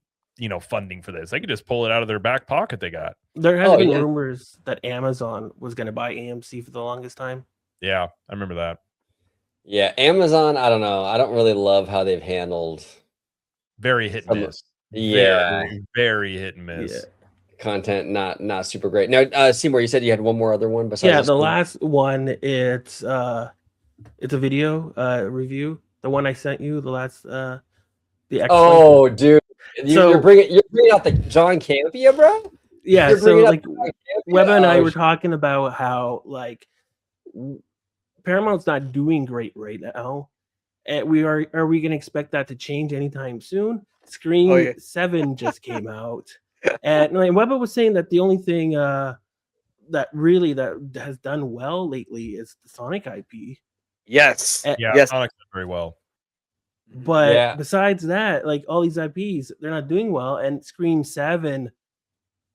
funding for this. They could just pull it out of their back pocket. They got. There has Oh, been yeah. rumors that Amazon was going to buy AMC for the longest time. Yeah, I remember that. Yeah, Amazon, I don't know. I don't really love how they've handled Very hit and miss. Yeah. Very hit and miss. Yeah. Content not super great. Now, Seymour, you said you had one more other one besides Yeah, this the one? last one, it's a video review. The one I sent you, the last the X-Men. Oh, dude. So- You're bringing out the John Campia, bro? Yeah, You're so bringing up like John Campia? Webba and I Oh, were talking about how like Paramount's not doing great right now. And are we gonna expect that to change anytime soon? Scream Oh, yeah. 7 just came out. And like Webba was saying that the only thing that has done well lately is the Sonic IP. Yes. Yeah, Yes. Sonic's done very well. But Yeah. besides that, like all these IPs, they're not doing well. And Scream 7,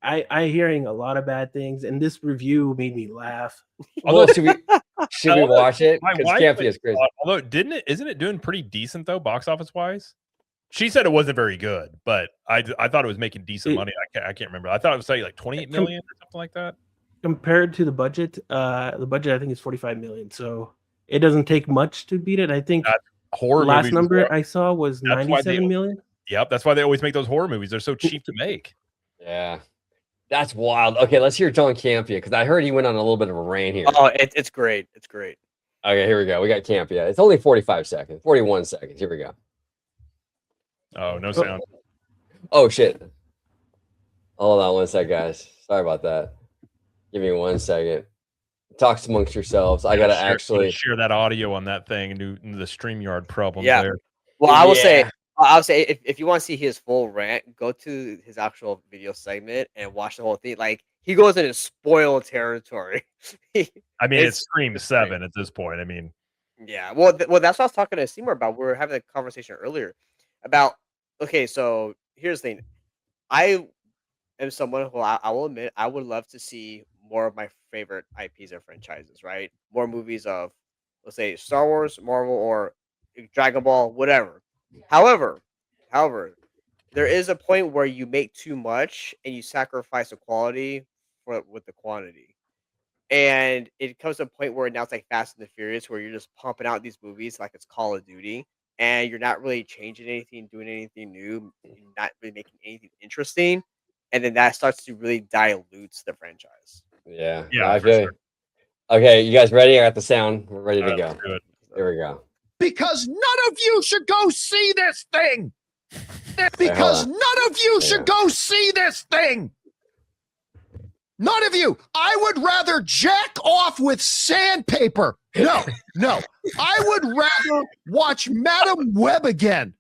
I hearing a lot of bad things, and this review made me laugh. Well, should we watch it? My Because wife Campia went is crazy. saw it, although isn't it doing pretty decent though, box office wise? She said it wasn't very good, but I thought it was making decent money. I can't remember. I thought it was like 28 million or something like that. Compared to the budget I think is 45 million. So it doesn't take much to beat it. I think Horror last movies number I saw was That's why they- 97 million. Yep, that's why they always make those horror movies. They're so cheap to make. Yeah. That's wild. Okay, let's hear John Campia, because I heard he went on a little bit of a rant here. Oh, it's great. It's great. Okay, here we go. We got Campia. It's only 45 seconds, 41 seconds. Here we go. Oh, no sound. Oh, shit. Hold on one sec, guys. Sorry about that. Give me 1 second. Talk amongst yourselves. I gotta actually share that audio on that thing and do the StreamYard problem Yeah. there. Well, I will say, Yeah. if you want to see his full rant, go to his actual video segment and watch the whole thing. Like he goes into spoiled territory. I mean, it's Scream great. 7 at this point. I mean, Yeah, well, that's what I was talking to Seymour about. We were having a conversation earlier about. Okay, so here's the thing. I am someone who I will admit I would love to see more of my favorite IPs or franchises. Right, more movies of let's say Star Wars, Marvel, or Dragon Ball, whatever. However, there is a point where you make too much and you sacrifice the quality with the quantity. And it comes to a point where now it's like Fast and the Furious, where you're just pumping out these movies like it's Call of Duty, and you're not really changing anything, doing anything new, you're not really making anything interesting, and then that starts to really dilutes the franchise. Yeah. Yeah, I for feel sure. you. Okay, you guys ready? I got the sound. We're ready to All right, go. let's do it. Here we go. Because none of you should go see this thing. hold Because on. none of you Yeah. should go see this thing. None of you. I would rather jack off with sandpaper. No. I would rather watch Madam Web again.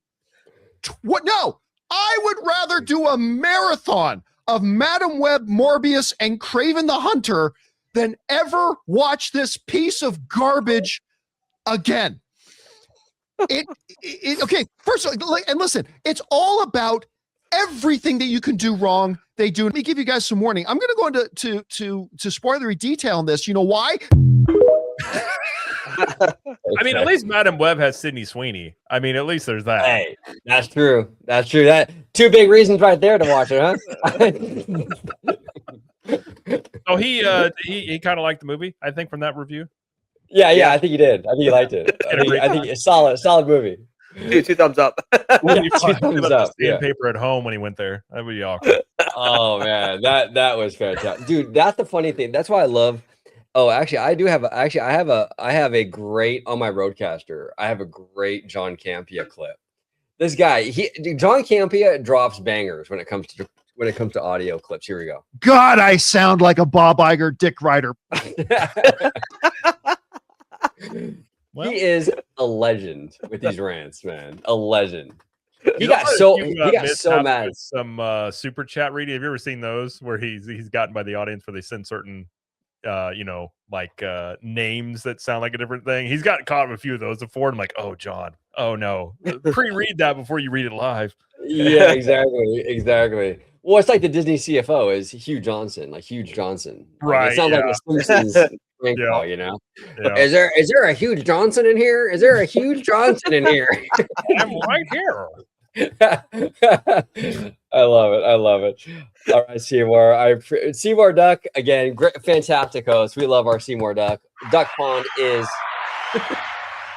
What? No. I would rather do a marathon of Madam Web, Morbius, and Craven the Hunter than ever watch this piece of garbage again. Okay, first of all, and listen, it's all about everything that you can do wrong, they do. Let me give you guys some warning. I'm going to go into to spoilery detail on this. You know why? I mean, at least Madam Web has Sydney Sweeney. I mean, at least there's that. Hey, that's true. That's true. That two big reasons right there to watch it, huh? Oh, he kind of liked the movie, I think, from that review. Yeah, I think you did. I think you liked it. I think it's solid movie. Two thumbs up. He Two thumbs up. Yeah. Sandpaper at home when he went there. That would be awkward. Oh man, that was fantastic, dude. That's the funny thing. That's why I love. Oh, actually, I do have. I have a great on my Roadcaster. I have a great John Campea clip. This guy, John Campea drops bangers when it comes to audio clips. Here we go. God, I sound like a Bob Iger dick rider. Well, He is a legend with these rants, man. A legend. He you know got what, so you, he got missed so out mad. with some super chat reading. Have you ever seen those where he's gotten by the audience where they send certain names that sound like a different thing? He's gotten caught with a few of those before. I'm like, oh John, oh no, pre-read that before you read it live. Yeah, exactly. Well, it's like the Disney CFO is Hugh Johnson, like Huge Johnson. Like, Right, it sounds like a Simpsons prank Yeah. call, you know? Yeah. Is there a Huge Johnson in here? Is there a Huge Johnson in here? I'm right here. I love it. All right, Seymour. Seymour Duck again. Great, fantastic host. We love our Seymour Duck. Duck Pond is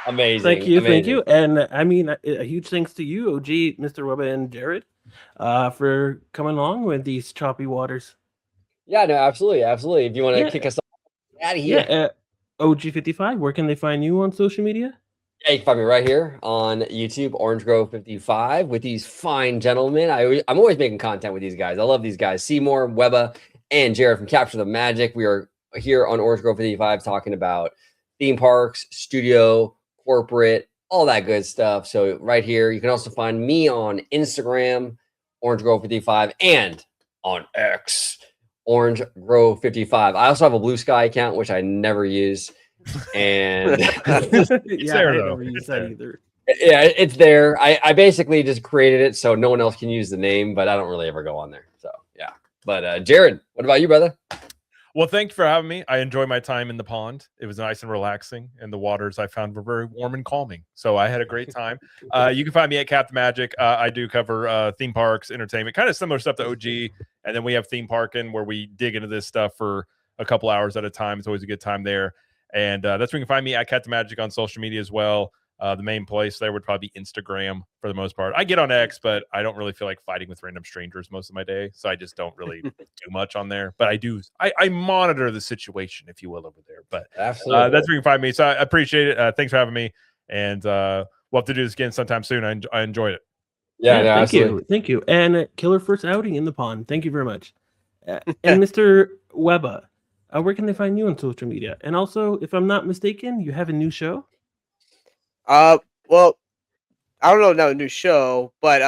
amazing. Thank you, amazing. and I mean a huge thanks to you, OG, Mr. Webber, and Jared, for coming along with these choppy waters. Yeah, no, absolutely. If you want to Yeah. kick us out of here, Yeah, OG55. Where can they find you on social media? yeah, you can find me right here on YouTube, Orange Grove 55, with these fine gentlemen. I'm always making content with these guys. I love these guys, Seymour, Webba, and Jared from Capture the Magic. We are here on Orange Grove 55 talking about theme parks, studio, corporate, all that good stuff. So right here, you can also find me on Instagram, Orange Grove 55, and on X, Orange Grove 55. I also have a Blue Sky account, which I never use. And there, I though. never use It's that there. either. yeah, it's there. I basically just created it so no one else can use the name, but I don't really ever go on there. So yeah. But Jared, what about you, brother? Well, thank you for having me. I enjoyed my time in the pond. It was nice and relaxing, and the waters I found were very warm and calming. So I had a great time. You can find me at Captain Magic. I do cover theme parks, entertainment, kind of similar stuff to OG. And then we have theme parking where we dig into this stuff for a couple hours at a time. It's always a good time there. And that's where you can find me at Captain Magic on social media as well. The main place there would probably be Instagram for the most part. I get on X, but I don't really feel like fighting with random strangers most of my day. So I just don't really do much on there. But I monitor the situation, if you will, over there. But Absolutely. that's where you can find me. So I appreciate it. Thanks for having me. And we'll have to do this again sometime soon. I enjoyed it. Yeah, no, thank absolutely. you, and killer first outing in the pond. Thank you very much. And Mr. Webba, where can they find you on social media? And also, if I'm not mistaken, you have a new show. Well, I don't know a new show, but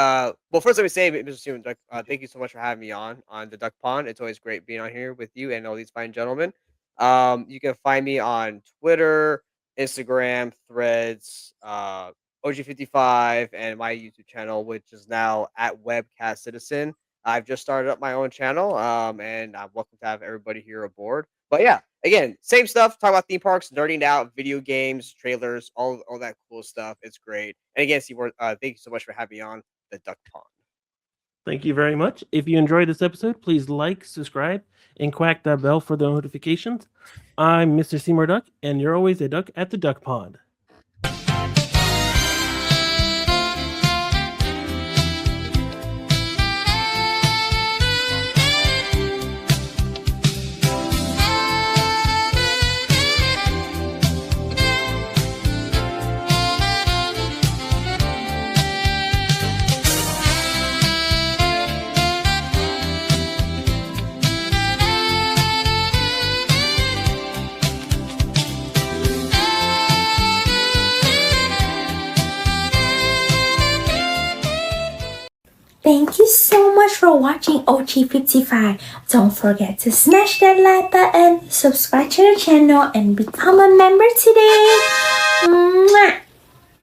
well, first let me say, Mr. Seymour Duck, thank you so much for having me on the Duck Pond. It's always great being on here with you and all these fine gentlemen. You can find me on Twitter, Instagram, Threads, OG55, and my YouTube channel, which is now at Webcast Citizen. I've just started up my own channel, and I'm welcome to have everybody here aboard. But yeah, again, same stuff. Talk about theme parks, nerding out, video games, trailers, all that cool stuff. It's great. And again, Seymour, thank you so much for having me on the Duck Pond. Thank you very much. If you enjoyed this episode, please like, subscribe, and quack that bell for the notifications. I'm Mr. Seymour Duck, and you're always a duck at the Duck Pond. Thank you so much for watching OG55. Don't forget to smash that like button, subscribe to the channel, and become a member today. Mwah!